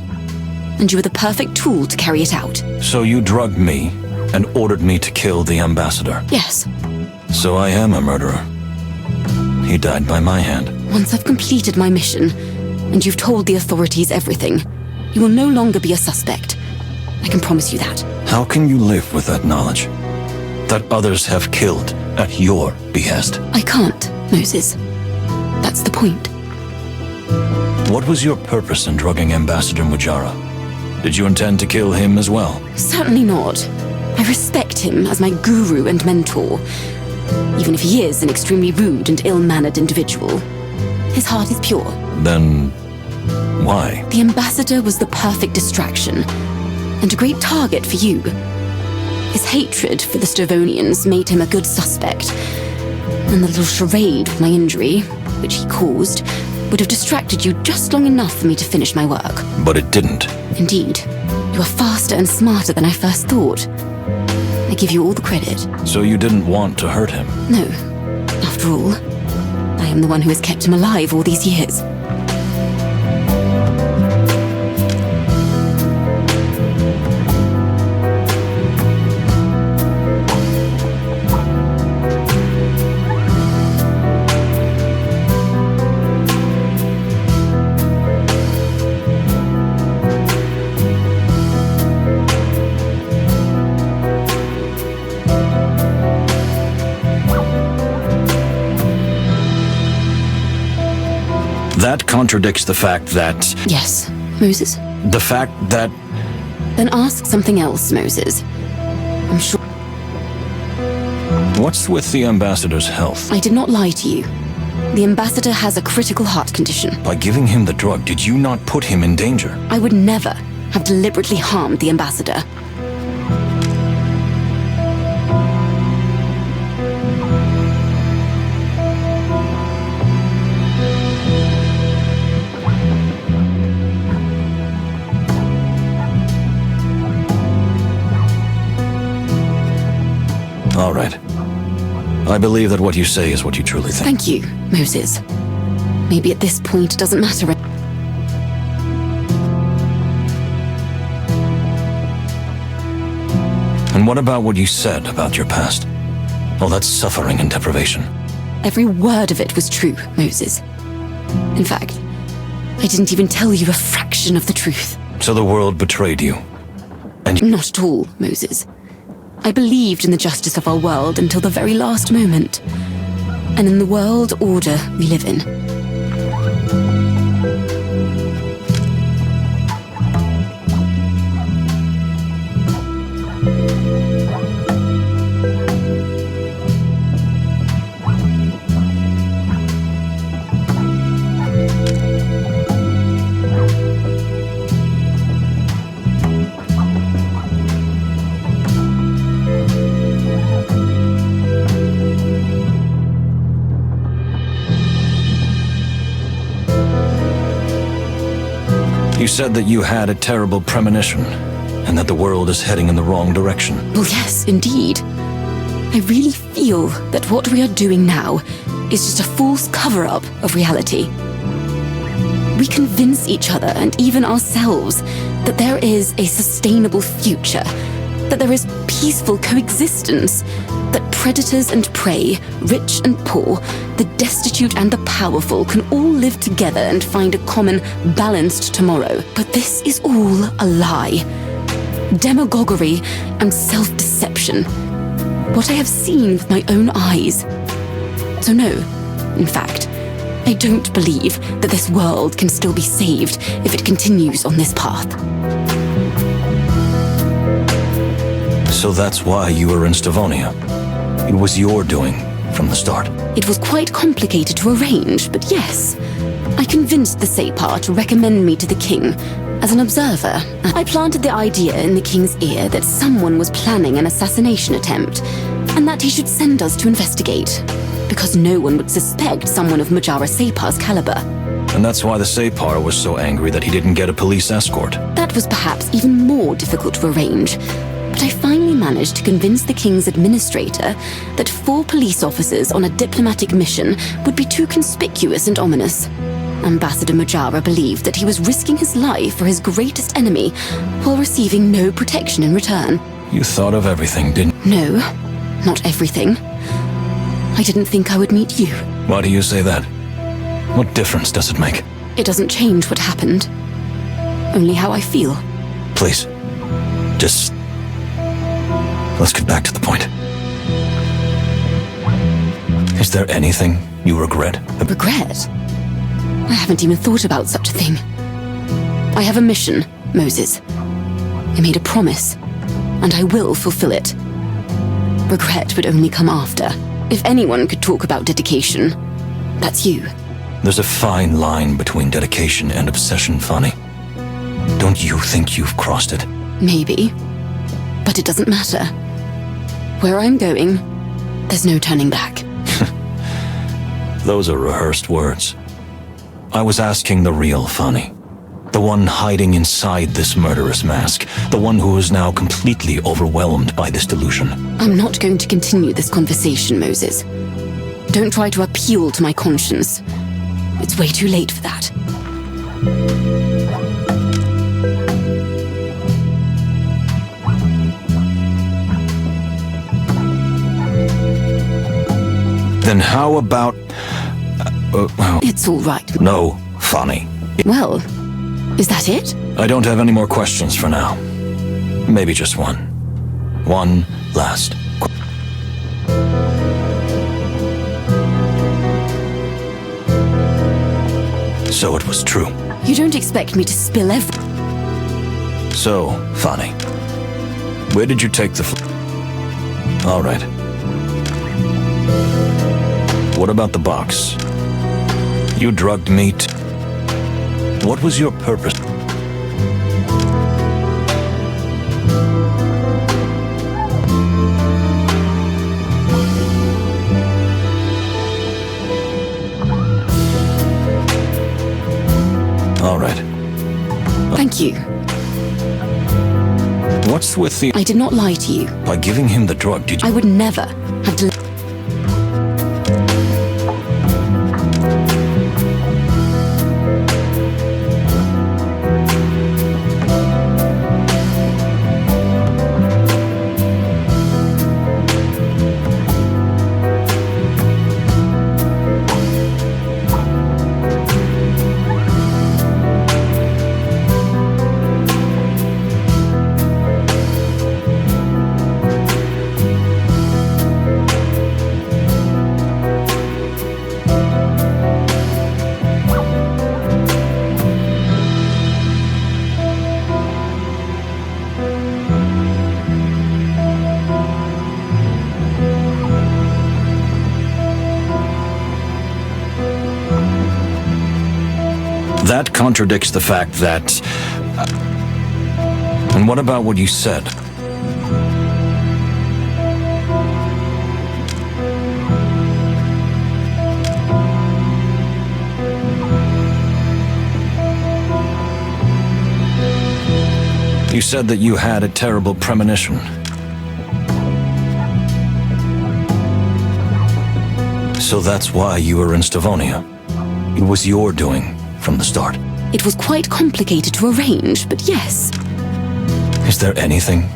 and you were the perfect tool to carry it out. So you drugged me and ordered me to kill the ambassador? Yes. So I am a murderer. He died by my hand. Once I've completed my mission, and you've told the authorities everything, you will no longer be a suspect. I can promise you that. How can you live with that knowledge? That others have killed at your behest? I can't, Moses. That's the point. What was your purpose in drugging Ambassador Mujara? Did you intend to kill him as well? Certainly not. I respect him as my guru and mentor, even if he is an extremely rude and ill-mannered individual. His heart is pure. Then, why? The ambassador was the perfect distraction, and a great target for you. His hatred for the Stavonians made him a good suspect, and the little charade of my injury, which he caused, would have distracted you just long enough for me to finish my work. But it didn't. Indeed. You are faster and smarter than I first thought. I give you all the credit. So you didn't want to hurt him? No. After all, I am the one who has kept him alive all these years. That contradicts the fact that... Yes, Moses? The fact that... Then ask something else, Moses. I'm sure... What's with the ambassador's health? I did not lie to you. The ambassador has a critical heart condition. By giving him the drug, did you not put him in danger? I would never have deliberately harmed the ambassador. All right. I believe that what you say is what you truly think. Thank you, Moses. Maybe at this point it doesn't matter. And what about what you said about your past? All that suffering and deprivation. Every word of it was true, Moses. In fact, I didn't even tell you a fraction of the truth. So the world betrayed you. And Not at all, Moses. I believed in the justice of our world until the very last moment. And in the world order we live in. you said that you had a terrible premonition, and that the world is heading in the wrong direction. Well, yes, indeed. I really feel that what we are doing now is just a false cover-up of reality. We convince each other, and even ourselves, that there is a sustainable future, that there is peaceful coexistence, that predators and prey, rich and poor, the destitute and the powerful can all live together and find a common, balanced tomorrow. But this is all a lie. Demagoguery and self-deception. What I have seen with my own eyes. So no, in fact, I don't believe that this world can still be saved if it continues on this path. So that's why you were in Stavonia. It was your doing from the start. It was quite complicated to arrange, but yes. I convinced the Separ to recommend me to the king as an observer. I planted the idea in the king's ear that someone was planning an assassination attempt, and that he should send us to investigate, because no one would suspect someone of Mujara Separ's caliber. And that's why the Separ was so angry that he didn't get a police escort. That was perhaps even more difficult to arrange. But I finally managed to convince the king's administrator that 4 police officers on a diplomatic mission would be too conspicuous and ominous. Ambassador Mujara believed that he was risking his life for his greatest enemy while receiving no protection in return. You thought of everything, didn't you? No, not everything. I didn't think I would meet you. Why do you say that? What difference does it make? It doesn't change what happened. Only how I feel. Please, just... let's get back to the point. Is there anything you regret? Regret? I haven't even thought about such a thing. I have a mission, Moses. I made a promise, and I will fulfill it. Regret would only come after. If anyone could talk about dedication, that's you. There's a fine line between dedication and obsession, Fanny. Don't you think you've crossed it? Maybe. But it doesn't matter. Where I'm going, there's no turning back. Those are rehearsed words. I was asking the real Fanny. The one hiding inside this murderous mask. The one who is now completely overwhelmed by this delusion. I'm not going to continue this conversation, Moses. Don't try to appeal to my conscience. It's way too late for that. Then how about... It's all right. No, Fanny. Well, is that it? I don't have any more questions for now. Maybe just one. One last question. So it was true. You don't expect me to spill every... So, Fanny, where did you take the All right. What about the box? You drugged me What was your purpose? All right. Thank you. What's with the... I did not lie to you. By giving him the drug, did you... I would never have to... That contradicts the fact that... And what about what you said? You said that you had a terrible premonition. So that's why you were in Stavonia. It was your doing from the start. It was quite complicated to arrange, but yes. Is there anything?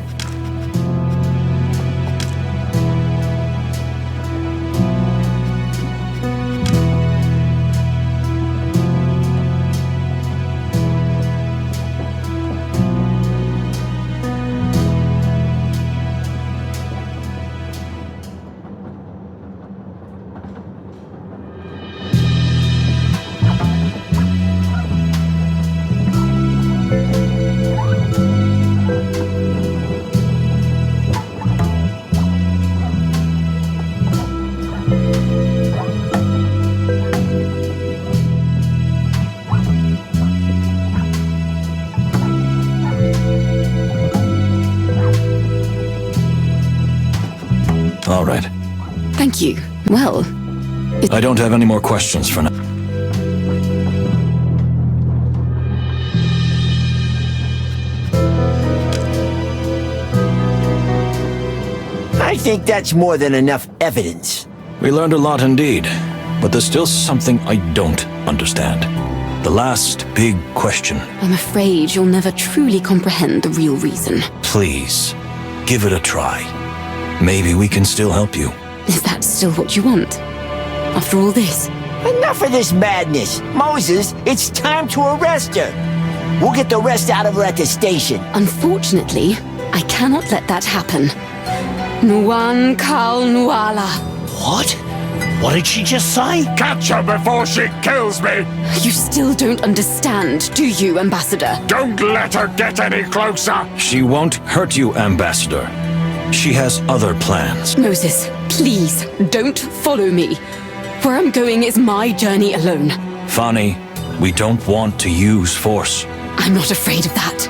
All right. Thank you. Well... I don't have any more questions for now. I think that's more than enough evidence. We learned a lot indeed, but there's still something I don't understand. The last big question. I'm afraid you'll never truly comprehend the real reason. Please, give it a try. Maybe we can still help you. Is that still what you want? After all this? Enough of this madness. Moses, it's time to arrest her. We'll get the rest out of her at the station. Unfortunately, I cannot let that happen. Nuan Kal Nuala. What? What did she just say? Catch her before she kills me! You still don't understand, do you, Ambassador? Don't let her get any closer! She won't hurt you, Ambassador. She has other plans. Moses, please, don't follow me. Where I'm going is my journey alone. Fani, we don't want to use force. I'm not afraid of that.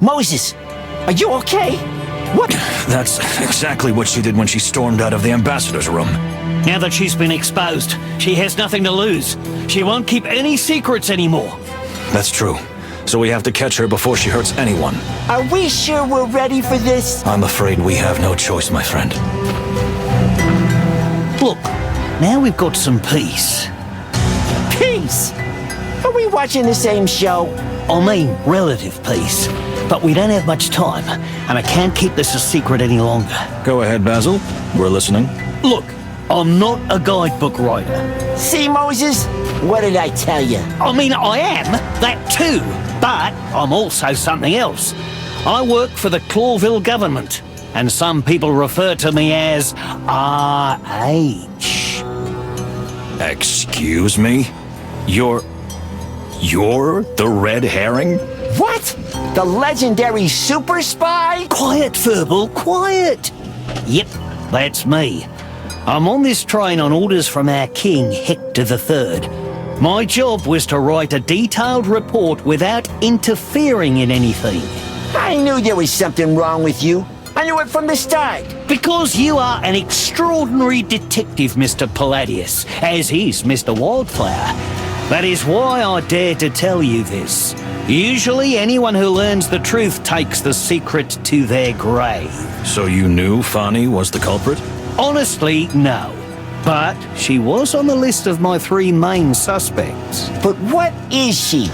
Moses, are you okay? What? That's exactly what she did when she stormed out of the ambassador's room. Now that she's been exposed, she has nothing to lose. She won't keep any secrets anymore. That's true. So we have to catch her before she hurts anyone. Are we sure we're ready for this? I'm afraid we have no choice, my friend. Look, now we've got some peace. Peace? Are we watching the same show? I mean, relative peace. But we don't have much time, and I can't keep this a secret any longer. Go ahead, Basil. We're listening. Look, I'm not a guidebook writer. See, Moses? What did I tell you? I mean, I am that too, but I'm also something else. I work for the Clawville government, and some people refer to me as RH. Excuse me? You're the red herring? What? The legendary super spy? Quiet, Verbal, quiet. Yep, that's me. I'm on this train on orders from our king, Hector III. My job was to write a detailed report without interfering in anything. I knew there was something wrong with you. I knew it from the start. Because you are an extraordinary detective, Mr. Palladius, as is Mr. Wildflower. That is why I dare to tell you this. Usually anyone who learns the truth takes the secret to their grave. So you knew Fani was the culprit? Honestly, no. But she was on the list of my 3 main suspects. But what is she?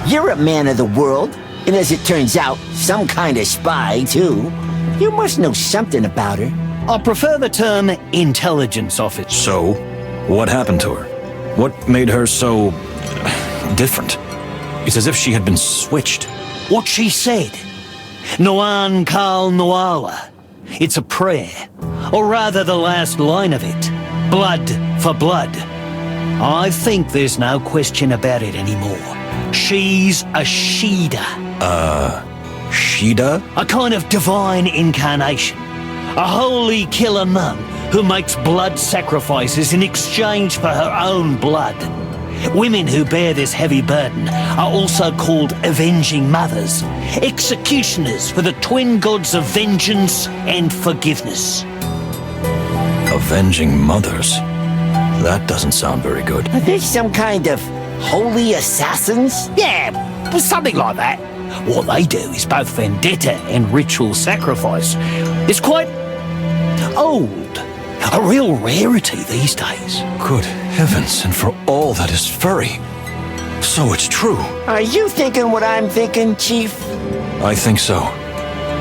You're a man of the world, and as it turns out, some kind of spy, too. You must know something about her. I prefer the term intelligence officer. So, what happened to her? What made her so different? It's as if she had been switched. What she said. Nuan Kal Nuala. It's a prayer. Or rather the last line of it. Blood for blood. I think there's no question about it anymore. She's a Shida. Shida? A kind of divine incarnation. A holy killer nun who makes blood sacrifices in exchange for her own blood. Women who bear this heavy burden are also called avenging mothers, executioners for the twin gods of vengeance and forgiveness. Avenging mothers? That doesn't sound very good. Are they some kind of holy assassins? Yeah, something like that. What they do is both vendetta and ritual sacrifice. It's quite old. A real rarity these days. Good heavens, and for all that is furry. So it's true. Are you thinking what I'm thinking, Chief? I think so.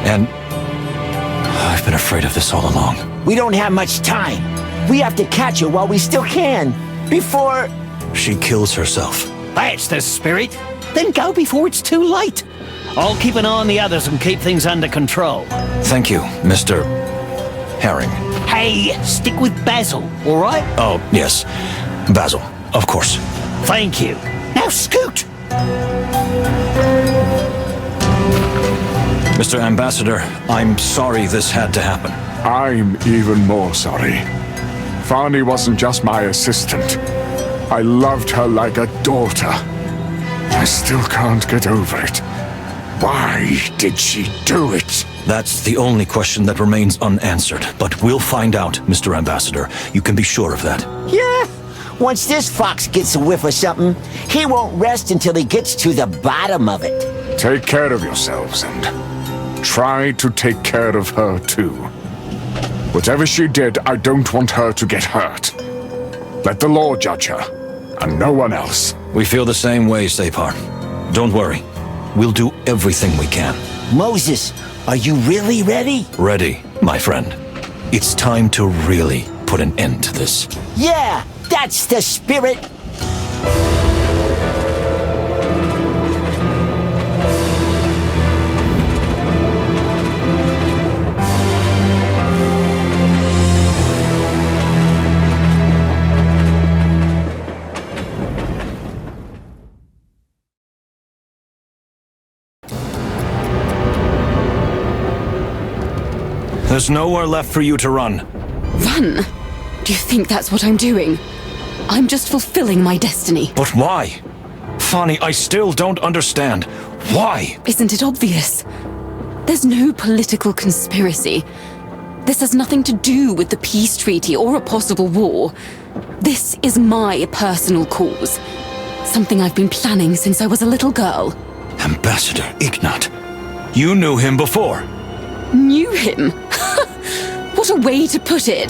And I've been afraid of this all along. We don't have much time. We have to catch her while we still can. Before... She kills herself. That's the spirit. Then go before it's too late. I'll keep an eye on the others and keep things under control. Thank you, Mr. Herring. Hey, stick with Basil, all right? Oh, yes. Basil, of course. Thank you. Now scoot! Mr. Ambassador, I'm sorry this had to happen. I'm even more sorry. Fani wasn't just my assistant. I loved her like a daughter. I still can't get over it. Why did she do it? That's the only question that remains unanswered. But we'll find out, Mr. Ambassador. You can be sure of that. Yeah. Once this fox gets a whiff of something, he won't rest until he gets to the bottom of it. Take care of yourselves and try to take care of her too. Whatever she did, I don't want her to get hurt. Let the law judge her, and no one else. We feel the same way, Separ. Don't worry. We'll do everything we can. Moses, are you really ready? Ready, my friend. It's time to really put an end to this. Yeah, that's the spirit. There's nowhere left for you to run. Run? Do you think that's what I'm doing? I'm just fulfilling my destiny. But why? Fanny, I still don't understand. Why? Isn't it obvious? There's no political conspiracy. This has nothing to do with the peace treaty or a possible war. This is my personal cause. Something I've been planning since I was a little girl. Ambassador Ignat. You knew him before. Knew him? What a way to put it!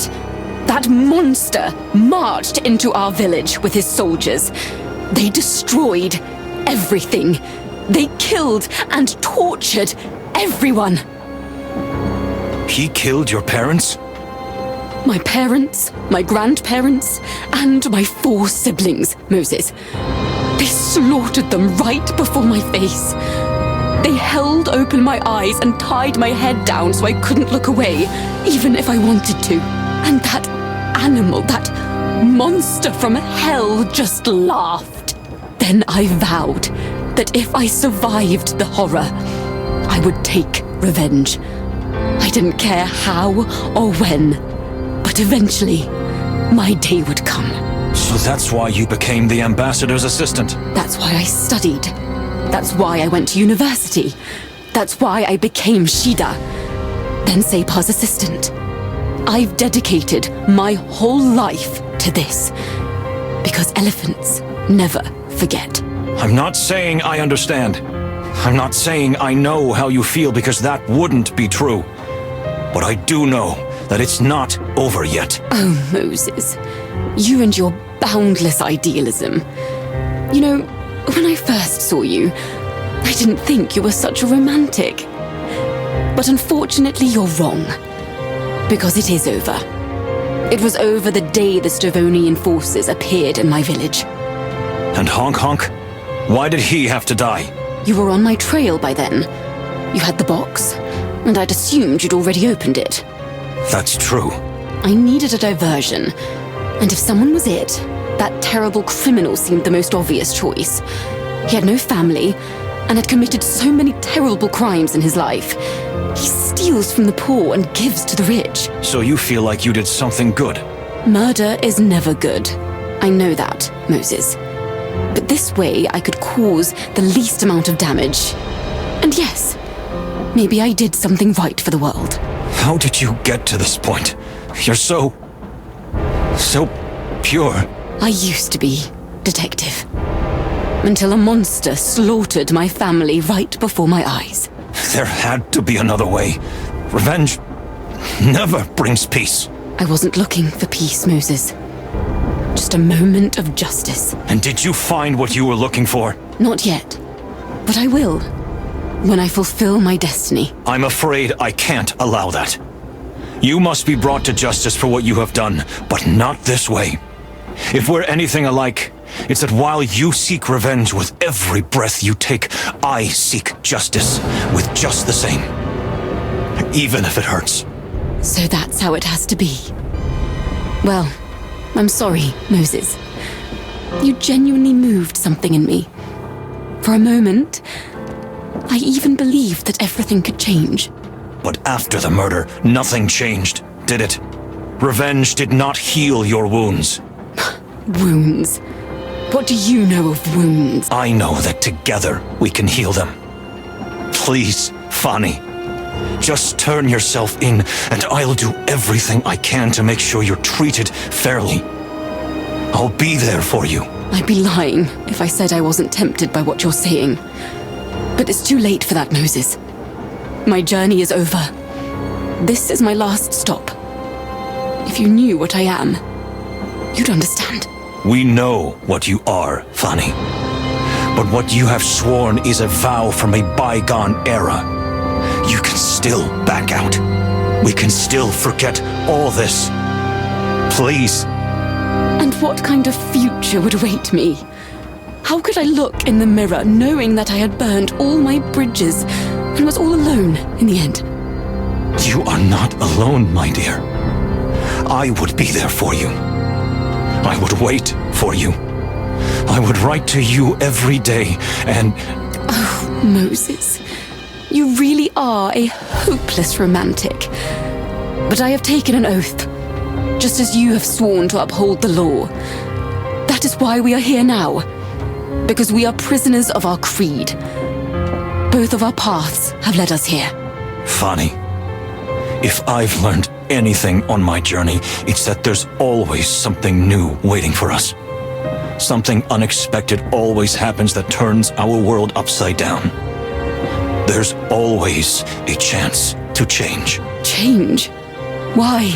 That monster marched into our village with his soldiers. They destroyed everything. They killed and tortured everyone. He killed your parents? My parents, my grandparents, and my 4 siblings, Moses. They slaughtered them right before my face. They held open my eyes and tied my head down so I couldn't look away, even if I wanted to. And that animal, that monster from hell, just laughed. Then I vowed that if I survived the horror, I would take revenge. I didn't care how or when, but eventually, my day would come. So that's why you became the ambassador's assistant? That's why I studied. That's why I went to university. That's why I became Shida, then Separ's assistant. I've dedicated my whole life to this, because elephants never forget. I'm not saying I understand. I'm not saying I know how you feel, because that wouldn't be true. But I do know that it's not over yet. Oh, Moses, you and your boundless idealism. You know, when I first saw you, I didn't think you were such a romantic. But unfortunately, you're wrong. Because it is over. It was over the day the Stavonian forces appeared in my village. And Honk Honk? Why did he have to die? You were on my trail by then. You had the box, and I'd assumed you'd already opened it. That's true. I needed a diversion, and if someone was it, that terrible criminal seemed the most obvious choice. He had no family, and had committed so many terrible crimes in his life. He steals from the poor and gives to the rich. So you feel like you did something good? Murder is never good. I know that, Moses. But this way I could cause the least amount of damage. And yes, maybe I did something right for the world. How did you get to this point? You're so pure. I used to be, Detective. Until a monster slaughtered my family right before my eyes. There had to be another way. Revenge never brings peace. I wasn't looking for peace, Moses. Just a moment of justice. And did you find what you were looking for? Not yet. But I will. When I fulfill my destiny. I'm afraid I can't allow that. You must be brought to justice for what you have done, but not this way. If we're anything alike, it's that while you seek revenge with every breath you take, I seek justice with just the same. Even if it hurts. So that's how it has to be. Well, I'm sorry, Moses. You genuinely moved something in me. For a moment, I even believed that everything could change. But after the murder, nothing changed, did it? Revenge did not heal your wounds. Wounds? What do you know of wounds? I know that together we can heal them. Please, Fanny, just turn yourself in and I'll do everything I can to make sure you're treated fairly. I'll be there for you. I'd be lying if I said I wasn't tempted by what you're saying. But it's too late for that, Moses. My journey is over. This is my last stop. If you knew what I am, you'd understand. We know what you are, Fanny. But what you have sworn is a vow from a bygone era. You can still back out. We can still forget all this. Please. And what kind of future would await me? How could I look in the mirror knowing that I had burned all my bridges and was all alone in the end? You are not alone, my dear. I would be there for you. I would wait for you. I would write to you every day and... Oh, Moses. You really are a hopeless romantic. But I have taken an oath, just as you have sworn to uphold the law. That is why we are here now. Because we are prisoners of our creed. Both of our paths have led us here. Fanny, if I've learned anything on my journey, it's that there's always something new waiting for us. Something unexpected always happens that turns our world upside down. There's always a chance to change. Change? Why?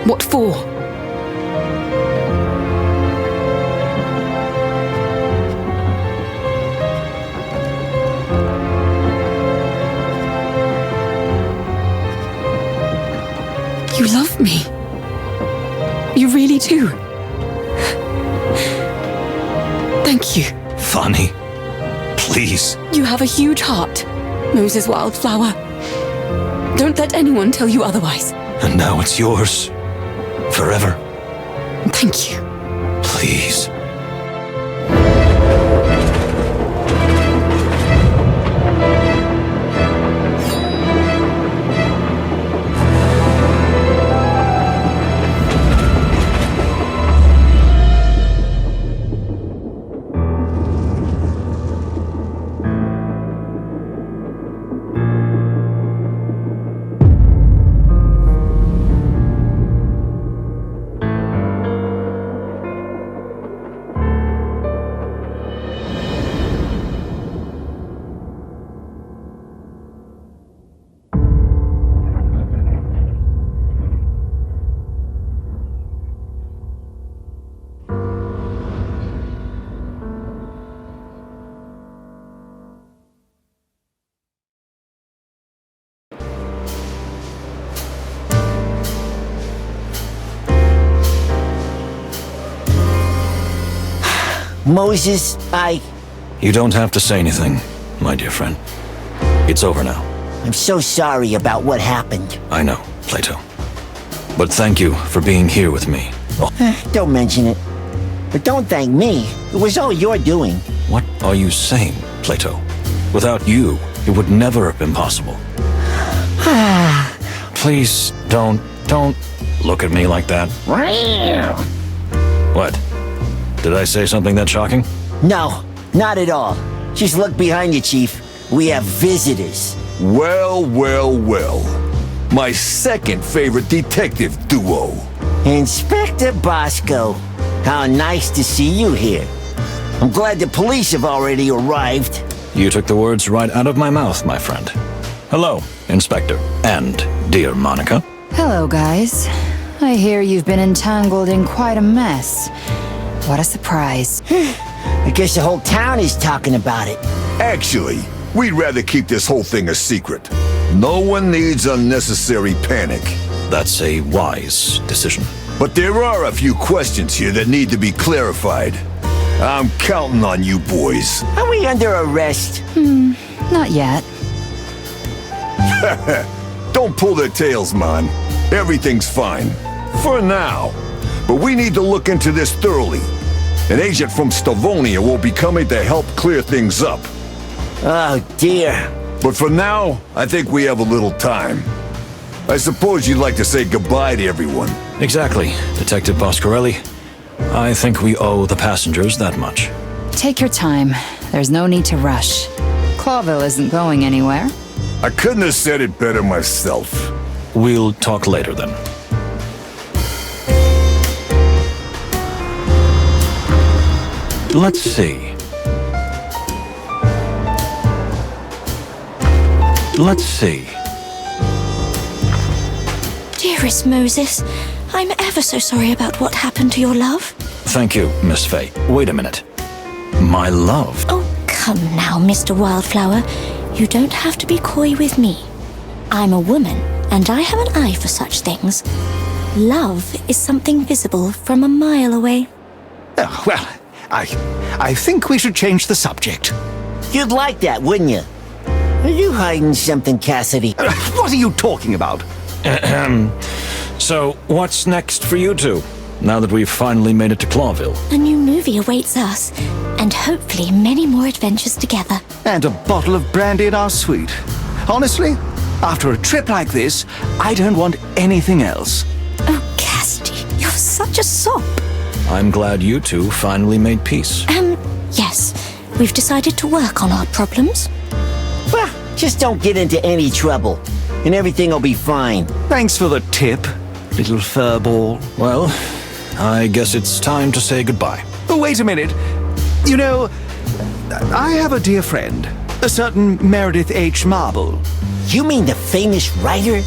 What for? You love me. You really do. Thank you. Fanny, please. You have a huge heart, Moses Wildflower. Don't let anyone tell you otherwise. And now it's yours. Forever. Thank you. Please. Moses, You don't have to say anything, my dear friend. It's over now. I'm so sorry about what happened. I know, Plato. But thank you for being here with me. Oh, Don't mention it. But don't thank me. It was all your doing. what are you saying, Plato? Without you, it would never have been possible. Please, don't look at me like that. What? Did I say something that shocking? No, not at all. Just look behind you, Chief. We have visitors. Well, well, well. My second favorite detective duo. Inspector Bosco. How nice to see you here. I'm glad the police have already arrived. You took the words right out of my mouth, my friend. Hello, Inspector. And dear Monica. Hello, guys. I hear you've been entangled in quite a mess. What a surprise. I guess the whole town is talking about it. Actually, we'd rather keep this whole thing a secret. No one needs unnecessary panic. That's a wise decision. But there are a few questions here that need to be clarified. I'm counting on you boys. Are we under arrest? Not yet. Don't pull their tails, man. Everything's fine. For now. But we need to look into this thoroughly. An agent from Stavonia will be coming to help clear things up. Oh, dear. But for now, I think we have a little time. I suppose you'd like to say goodbye to everyone. Exactly, Detective Boscarelli. I think we owe the passengers that much. Take your time. There's no need to rush. Clawville isn't going anywhere. I couldn't have said it better myself. We'll talk later then. Let's see. Let's see. Dearest Moses, I'm ever so sorry about what happened to your love. Thank you, Miss Faye. Wait a minute. My love? Oh, come now, Mr. Wildflower. You don't have to be coy with me. I'm a woman, and I have an eye for such things. Love is something visible from a mile away. Oh, well, I think we should change the subject. You'd like that, wouldn't you? Are you hiding something, Cassidy? What are you talking about? So, what's next for you two, now that we've finally made it to Clawville? A new movie awaits us, and hopefully many more adventures together. And a bottle of brandy in our suite. Honestly, after a trip like this, I don't want anything else. Oh, Cassidy, you're such a sop. I'm glad you two finally made peace. Yes. We've decided to work on our problems. Well, just don't get into any trouble, and everything will be fine. Thanks for the tip, little furball. Well, I guess it's time to say goodbye. Oh, wait a minute. You know, I have a dear friend, a certain Meredith H. Marble. You mean the famous writer?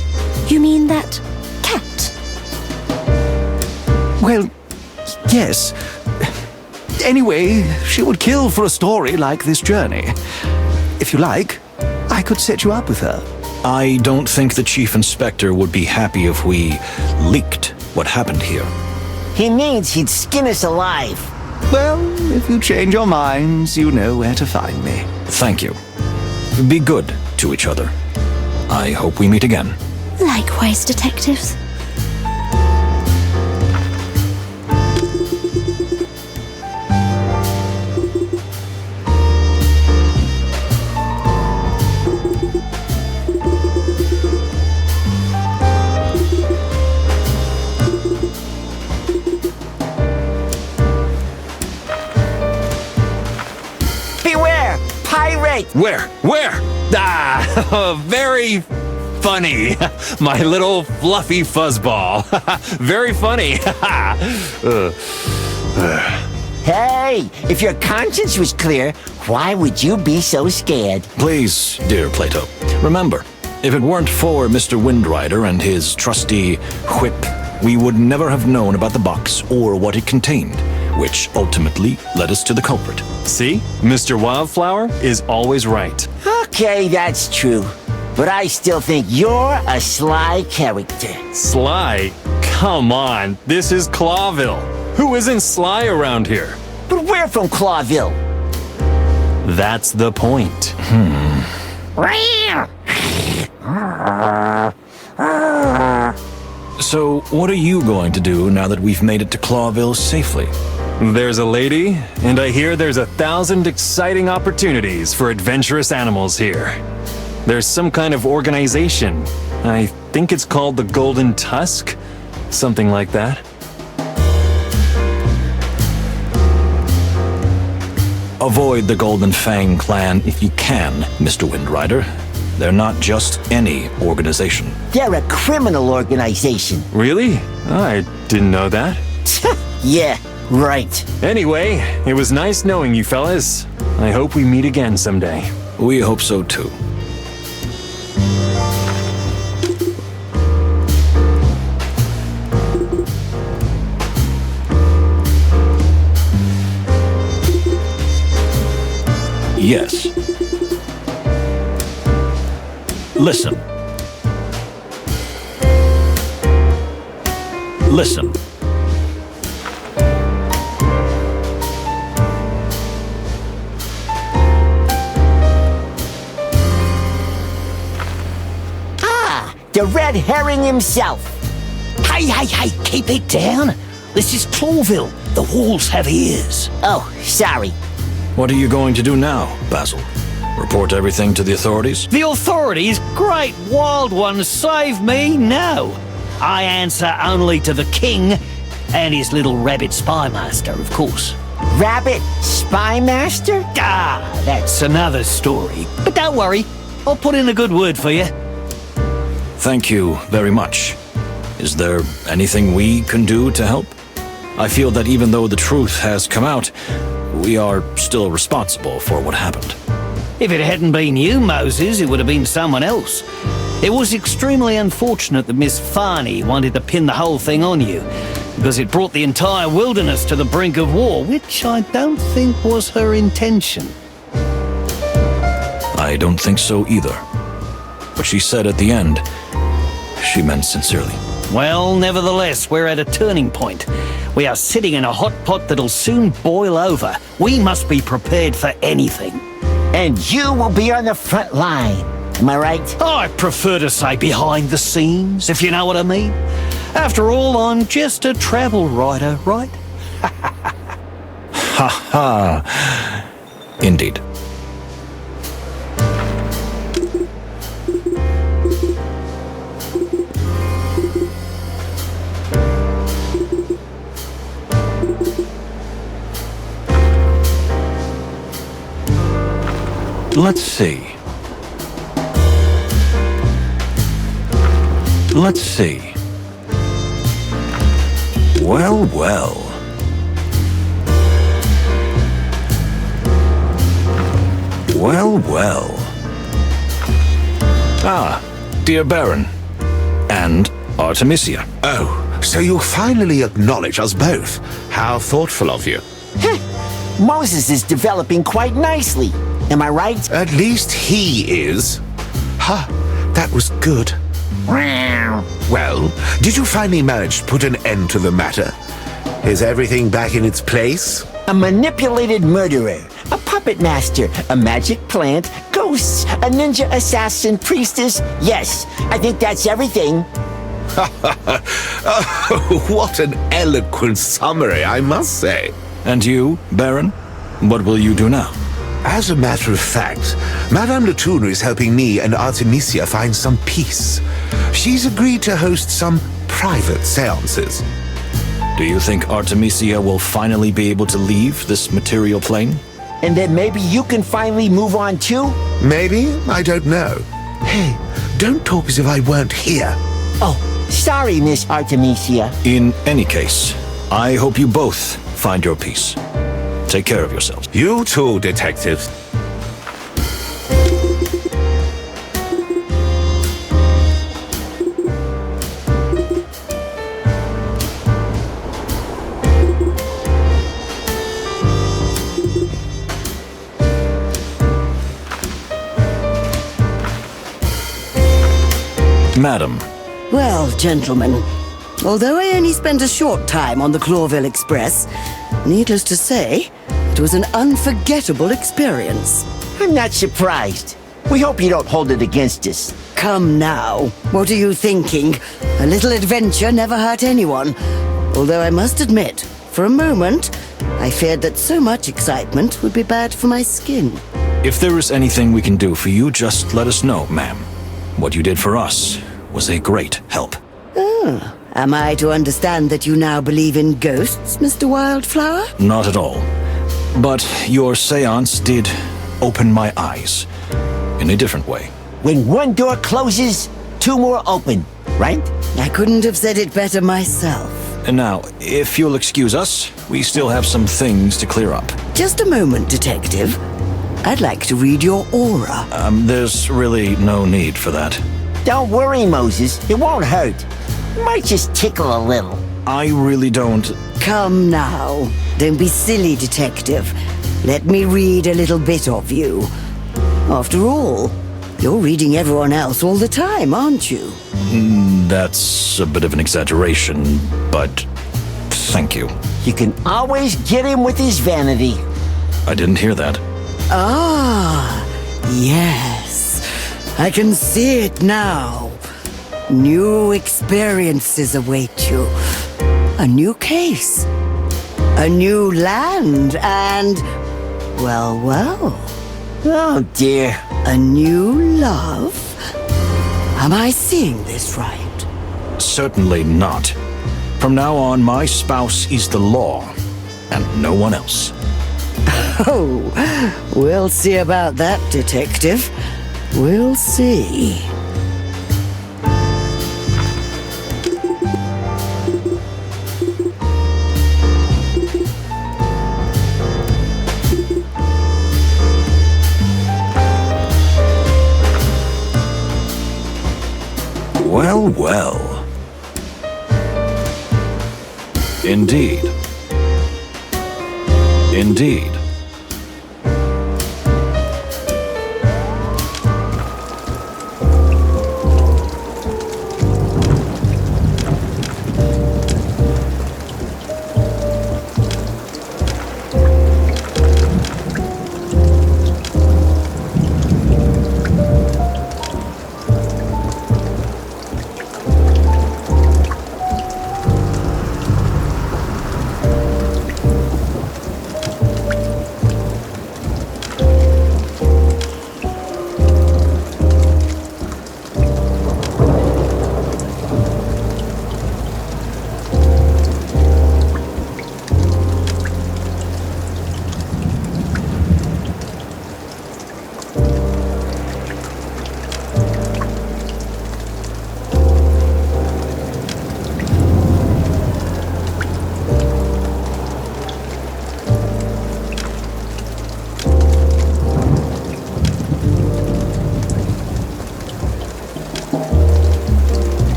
You mean that cat? Well, yes. Anyway, she would kill for a story like this journey. If you like, I could set you up with her. I don't think the Chief Inspector would be happy if we leaked what happened here. He means he'd skin us alive. Well, if you change your minds, you know where to find me. Thank you. Be good to each other. I hope we meet again. Likewise, detectives. Where? Ah, very funny. My little fluffy fuzzball. Very funny. Hey, if your conscience was clear, why would you be so scared? Please, dear Plato, remember, if it weren't for Mr. Windrider and his trusty whip, we would never have known about the box or what it contained, which ultimately led us to the culprit. See? Mr. Wildflower is always right. Okay, that's true. But I still think you're a sly character. Sly? Come on, this is Clawville. Who isn't sly around here? But we're from Clawville. That's the point. So, what are you going to do now that we've made it to Clawville safely? There's a lady, and I hear there's 1,000 exciting opportunities for adventurous animals here. There's some kind of organization. I think it's called the Golden Tusk? Something like that. Avoid the Golden Fang clan if you can, Mr. Windrider. They're not just any organization. They're a criminal organization. Really? I didn't know that. Yeah, right. Anyway, it was nice knowing you fellas. I hope we meet again someday. We hope so too. Yes. Listen. Listen. Ah, the red herring himself. Hey, keep it down. This is Clawville. The walls have ears. Oh, sorry. What are you going to do now, Basil? Report everything to the authorities? The authorities? Great wild ones, save me? No. I answer only to the king and his little rabbit spy master, of course. Rabbit spy master? Ah, that's another story. But don't worry, I'll put in a good word for you. Thank you very much. Is there anything we can do to help? I feel that even though the truth has come out, we are still responsible for what happened. If it hadn't been you, Moses, it would have been someone else. It was extremely unfortunate that Miss Farney wanted to pin the whole thing on you, because it brought the entire wilderness to the brink of war, which I don't think was her intention. I don't think so either. What she said at the end, she meant sincerely. Well, nevertheless, we're at a turning point. We are sitting in a hot pot that'll soon boil over. We must be prepared for anything. And you will be on the front line. Am I right? I prefer to say behind the scenes, if you know what I mean. After all, I'm just a travel writer, right? Ha ha. Indeed. Let's see. Let's see. Well, well. Well, well. Ah, dear Baron. And Artemisia. Oh, so you finally acknowledge us both. How thoughtful of you. Moses is developing quite nicely. Am I right? At least he is. Ha, that was good. Well, did you finally manage to put an end to the matter? Is everything back in its place? A manipulated murderer, a puppet master, a magic plant, ghosts, a ninja assassin, priestess. Yes, I think that's everything. Oh, what an eloquent summary, I must say. And you, Baron? What will you do now? As a matter of fact, Madame Latour is helping me and Artemisia find some peace. She's agreed to host some private seances. Do you think Artemisia will finally be able to leave this material plane? And then maybe you can finally move on too? Maybe, I don't know. Hey, don't talk as if I weren't here. Oh, sorry, Miss Artemisia. In any case, I hope you both find your peace. Take care of yourselves. You too, detective. Madam. Well, gentlemen, although I only spent a short time on the Clawville Express, needless to say, it was an unforgettable experience. I'm not surprised. We hope you don't hold it against us. Come now, what are you thinking? A little adventure never hurt anyone. Although I must admit, for a moment, I feared that so much excitement would be bad for my skin. If there is anything we can do for you, just let us know, ma'am. What you did for us was a great help. Oh, am I to understand that you now believe in ghosts, Mr. Wildflower? Not at all. But your seance did open my eyes in a different way. When one door closes, two more open, right? I couldn't have said it better myself. And now, if you'll excuse us, we still have some things to clear up. Just a moment, detective. I'd like to read your aura. There's really no need for that. Don't worry, Moses. It won't hurt. It might just tickle a little. I really don't... Come now. Don't be silly, detective. Let me read a little bit of you. After all, you're reading everyone else all the time, aren't you? That's a bit of an exaggeration, but thank you. You can always get him with his vanity. I didn't hear that. Ah, yes. I can see it now. New experiences await you. A new case. A new land and... well, well. Oh, dear. A new love? Am I seeing this right? Certainly not. From now on, my spouse is the law, and no one else. Oh, we'll see about that, detective. We'll see. Well, well. Indeed. Indeed.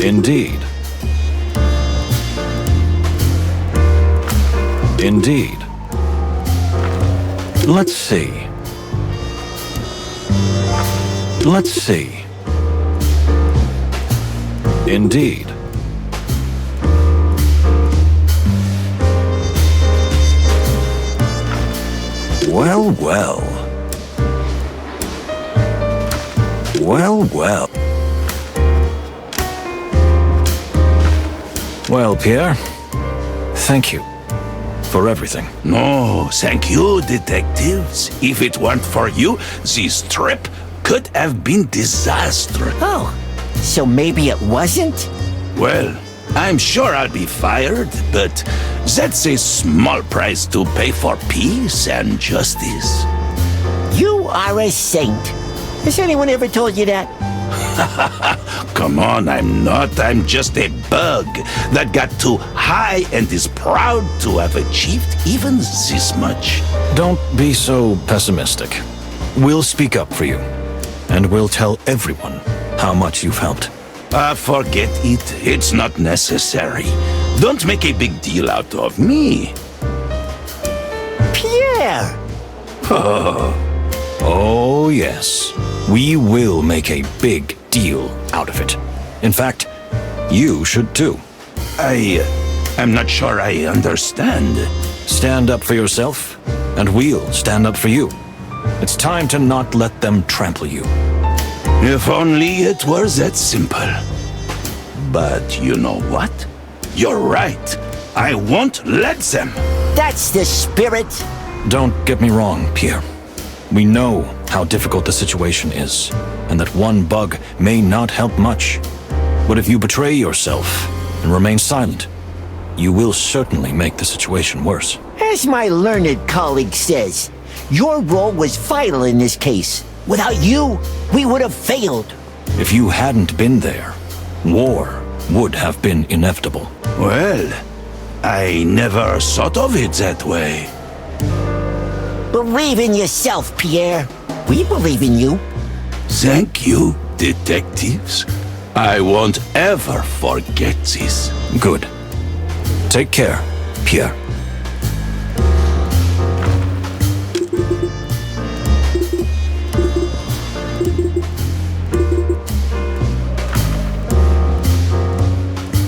Indeed. Indeed. Let's see. Let's see. Indeed. Well, well. Well, well. Well, Pierre, thank you for everything. No, thank you, detectives. If it weren't for you, this trip could have been disastrous. Oh, so maybe it wasn't? Well, I'm sure I'll be fired, but that's a small price to pay for peace and justice. You are a saint. Has anyone ever told you that? Come on, I'm not. I'm just a bug that got too high and is proud to have achieved even this much. Don't be so pessimistic. We'll speak up for you, and we'll tell everyone how much you've helped. Forget it. It's not necessary. Don't make a big deal out of me. Pierre! Oh, yes. We will make a big deal out of it. In fact, you should too. I'm not sure I understand. Stand up for yourself, and we'll stand up for you. It's time to not let them trample you. If only it were that simple. But you know what? You're right. I won't let them. That's the spirit. Don't get me wrong, Pierre. We know how difficult the situation is, and that one bug may not help much. But if you betray yourself and remain silent, you will certainly make the situation worse. As my learned colleague says, your role was vital in this case. Without you, we would have failed. If you hadn't been there, war would have been inevitable. Well, I never thought of it that way. Believe in yourself, Pierre. We believe in you. Thank you, detectives. I won't ever forget this. Good. Take care, Pierre.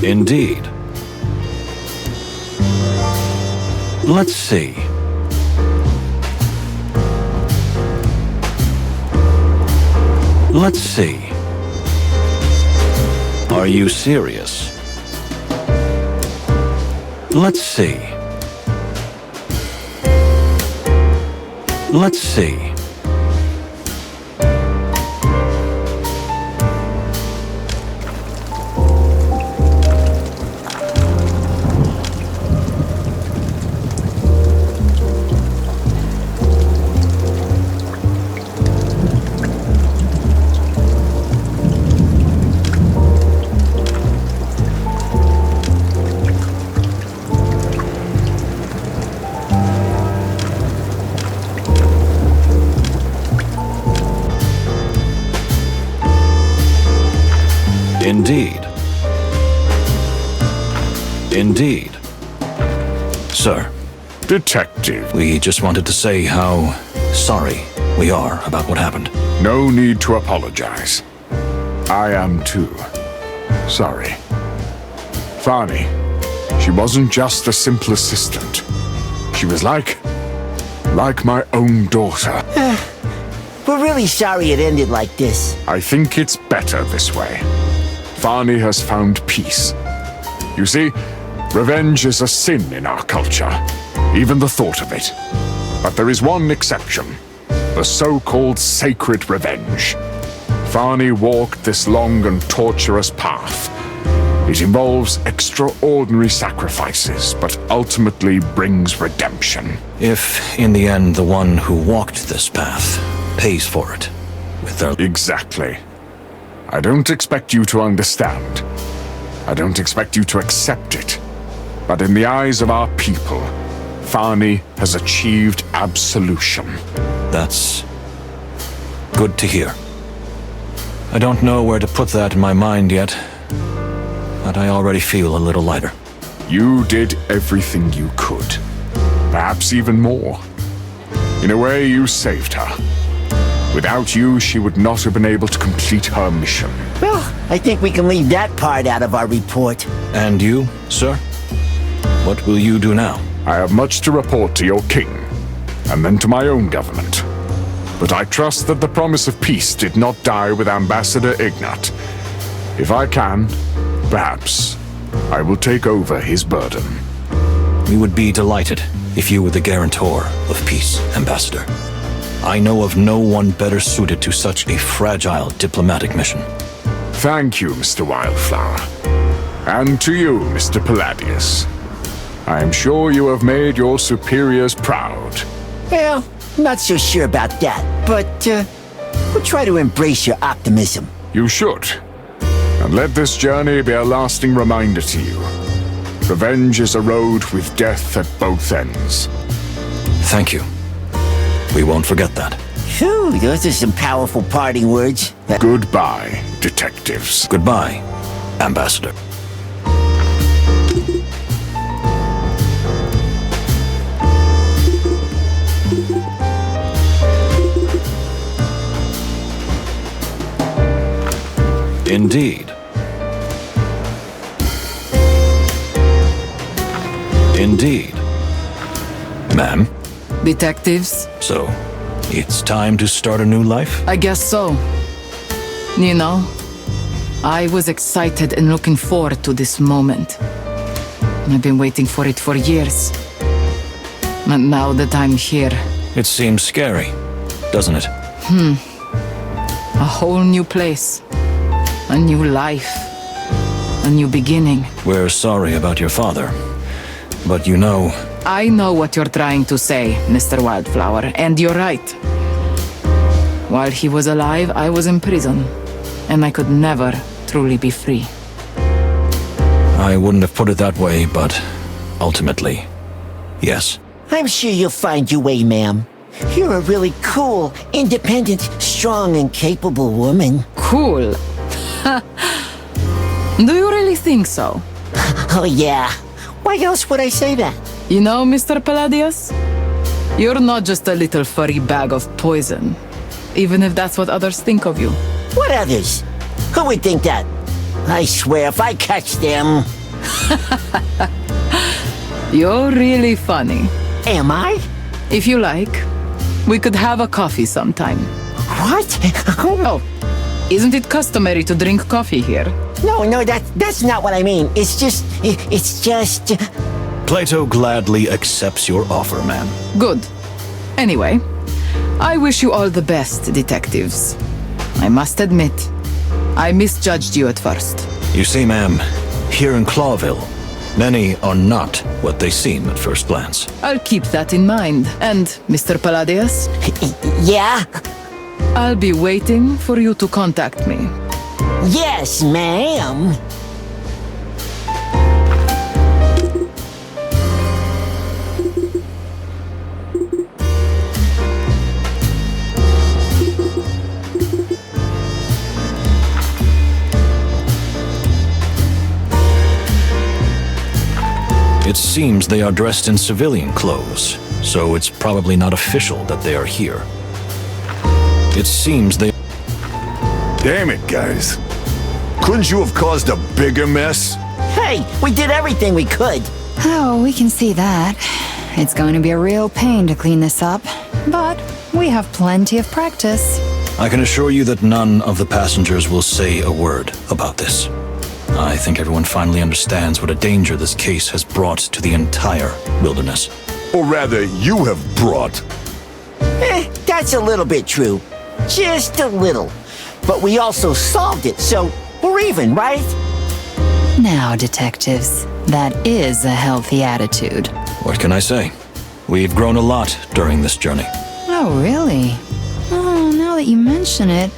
Indeed. Let's see. Let's see. Are you serious? Let's see. Let's see. Indeed. Indeed. Sir. Detective. We just wanted to say how sorry we are about what happened. No need to apologize. I am too. Sorry. Farney, she wasn't just a simple assistant. She was like my own daughter. We're really sorry it ended like this. I think it's better this way. Farney has found peace. You see, revenge is a sin in our culture, even the thought of it. But there is one exception, the so-called sacred revenge. Farney walked this long and torturous path. It involves extraordinary sacrifices, but ultimately brings redemption. If, in the end, the one who walked this path pays for it with their... Exactly. I don't expect you to understand. I don't expect you to accept it. But in the eyes of our people, Farney has achieved absolution. That's good to hear. I don't know where to put that in my mind yet, but I already feel a little lighter. You did everything you could. Perhaps even more. In a way, you saved her. Without you, she would not have been able to complete her mission. Well, I think we can leave that part out of our report. And you, sir? What will you do now? I have much to report to your king, and then to my own government. But I trust that the promise of peace did not die with Ambassador Ignat. If I can, perhaps, I will take over his burden. We would be delighted if you were the guarantor of peace, Ambassador. I know of no one better suited to such a fragile diplomatic mission. Thank you, Mr. Wildflower. And to you, Mr. Palladius. I am sure you have made your superiors proud. Well, not so sure about that, but we'll try to embrace your optimism. You should. And let this journey be a lasting reminder to you. Revenge is a road with death at both ends. Thank you. We won't forget that. Phew, those are some powerful parting words. Goodbye, detectives. Goodbye, Ambassador. Indeed. Indeed. Ma'am? Detectives? So, it's time to start a new life? I guess so. You know, I was excited and looking forward to this moment. I've been waiting for it for years. And now that I'm here... It seems scary, doesn't it? A whole new place. A new life. A new beginning. We're sorry about your father. But you know... I know what you're trying to say, Mr. Wildflower, and you're right. While he was alive, I was in prison. And I could never truly be free. I wouldn't have put it that way, but ultimately, yes. I'm sure you'll find your way, ma'am. You're a really cool, independent, strong, and capable woman. Cool. Do you really think so? Oh, yeah. Why else would I say that? You know, Mr. Palladius, you're not just a little furry bag of poison, even if that's what others think of you. What others? Who would think that? I swear, if I catch them... You're really funny. Am I? If you like, we could have a coffee sometime. What? Oh, isn't it customary to drink coffee here? No, that's not what I mean. It's just... Plato gladly accepts your offer, ma'am. Good. Anyway, I wish you all the best, detectives. I must admit, I misjudged you at first. You see, ma'am, here in Clawville, many are not what they seem at first glance. I'll keep that in mind. And, Mr. Palladius? Yeah? I'll be waiting for you to contact me. Yes, ma'am. It seems they are dressed in civilian clothes, so it's probably not official that they are here. It seems they... Damn it, guys. Couldn't you have caused a bigger mess? Hey, we did everything we could. Oh, we can see that. It's going to be a real pain to clean this up, but we have plenty of practice. I can assure you that none of the passengers will say a word about this. I think everyone finally understands what a danger this case has brought to the entire wilderness. Or rather, you have brought. That's a little bit true. Just a little. But we also solved it, so we're even, right? Now, detectives, that is a healthy attitude. What can I say? We've grown a lot during this journey. Oh, really? Oh, now that you mention it,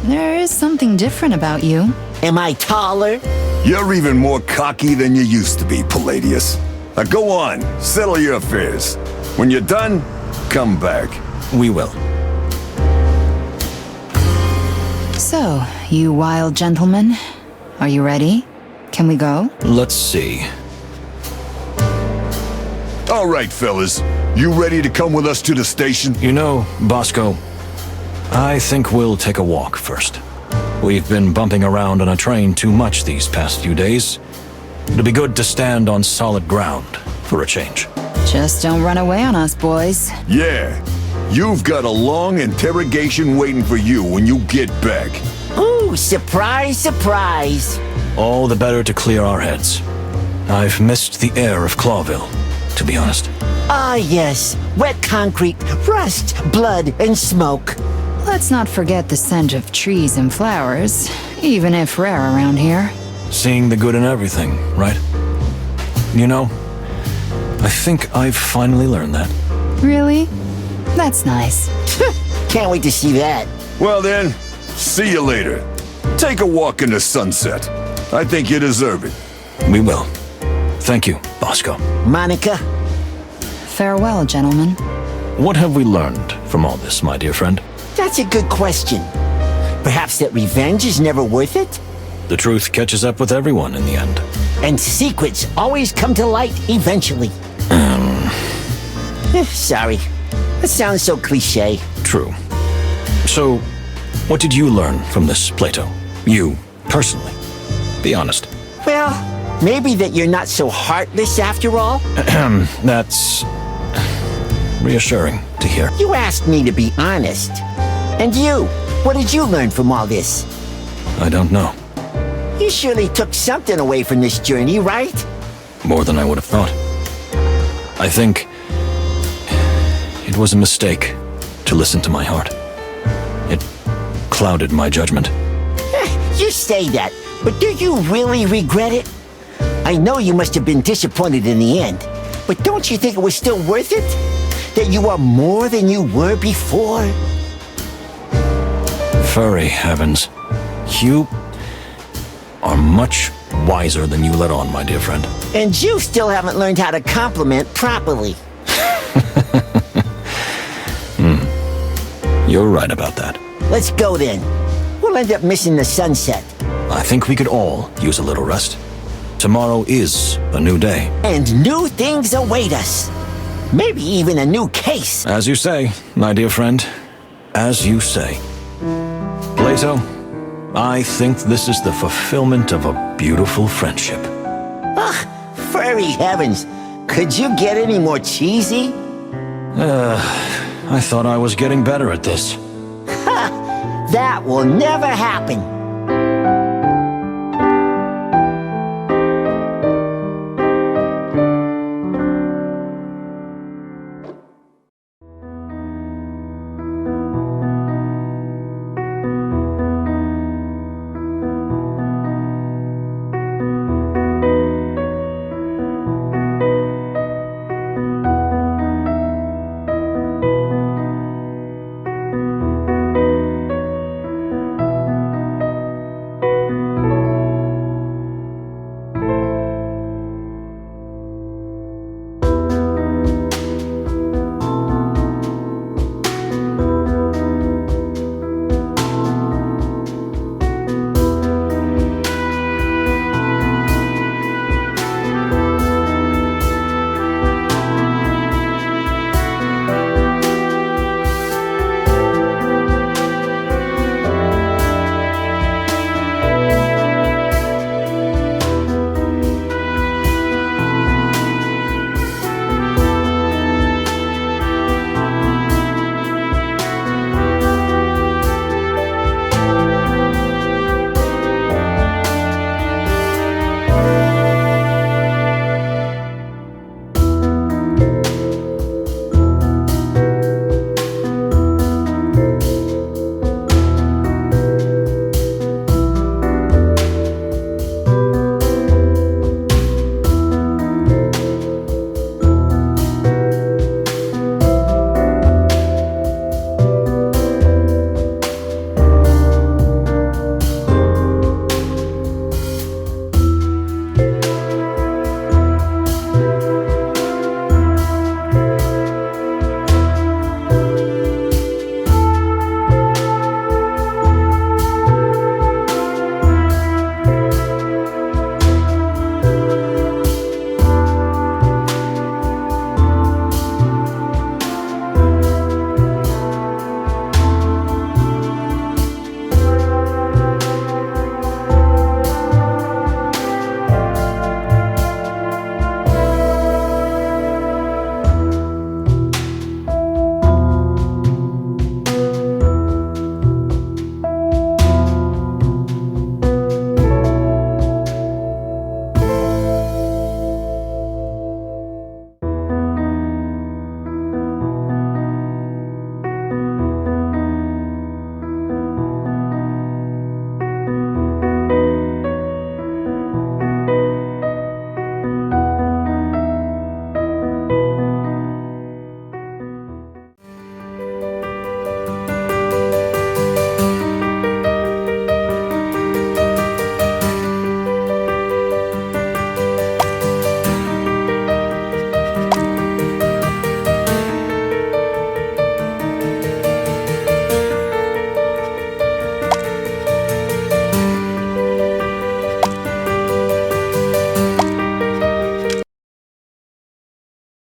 there is something different about you. Am I taller? You're even more cocky than you used to be, Palladius. Now go on, settle your affairs. When you're done, come back. We will. So, you wild gentlemen, are you ready? Can we go? Let's see. All right, fellas. You ready to come with us to the station? You know, Bosco, I think we'll take a walk first. We've been bumping around on a train too much these past few days. It'll be good to stand on solid ground for a change. Just don't run away on us, boys. Yeah. You've got a long interrogation waiting for you when you get back. Ooh, surprise, surprise. All the better to clear our heads. I've missed the air of Clawville, to be honest. Ah, yes. Wet concrete, rust, blood, and smoke. Let's not forget the scent of trees and flowers, even if rare around here. Seeing the good in everything, right? You know, I think I've finally learned that. Really? That's nice. Can't wait to see that. Well then, see you later. Take a walk in the sunset. I think you deserve it. We will. Thank you, Bosco. Monica? Farewell, gentlemen. What have we learned from all this, my dear friend? That's a good question. Perhaps that revenge is never worth it? The truth catches up with everyone in the end. And secrets always come to light eventually. Sorry. That sounds so cliche. True. So, what did you learn from this, Plato? You, personally. Be honest. Well, maybe that you're not so heartless after all. That's reassuring to hear. You asked me to be honest. And you, what did you learn from all this? I don't know. You surely took something away from this journey, right? More than I would have thought. I think it was a mistake to listen to my heart. It clouded my judgment. You say that, but do you really regret it? I know you must have been disappointed in the end, but don't you think it was still worth it? That you are more than you were before? Furry heavens. You are much wiser than you let on, my dear friend. And you still haven't learned how to compliment properly. You're right about that. Let's go then. We'll end up missing the sunset. I think we could all use a little rest. Tomorrow is a new day. And new things await us. Maybe even a new case. As you say, my dear friend. As you say. Plato, I think this is the fulfillment of a beautiful friendship. Ugh, furry heavens. Could you get any more cheesy? I thought I was getting better at this. Ha! That will never happen.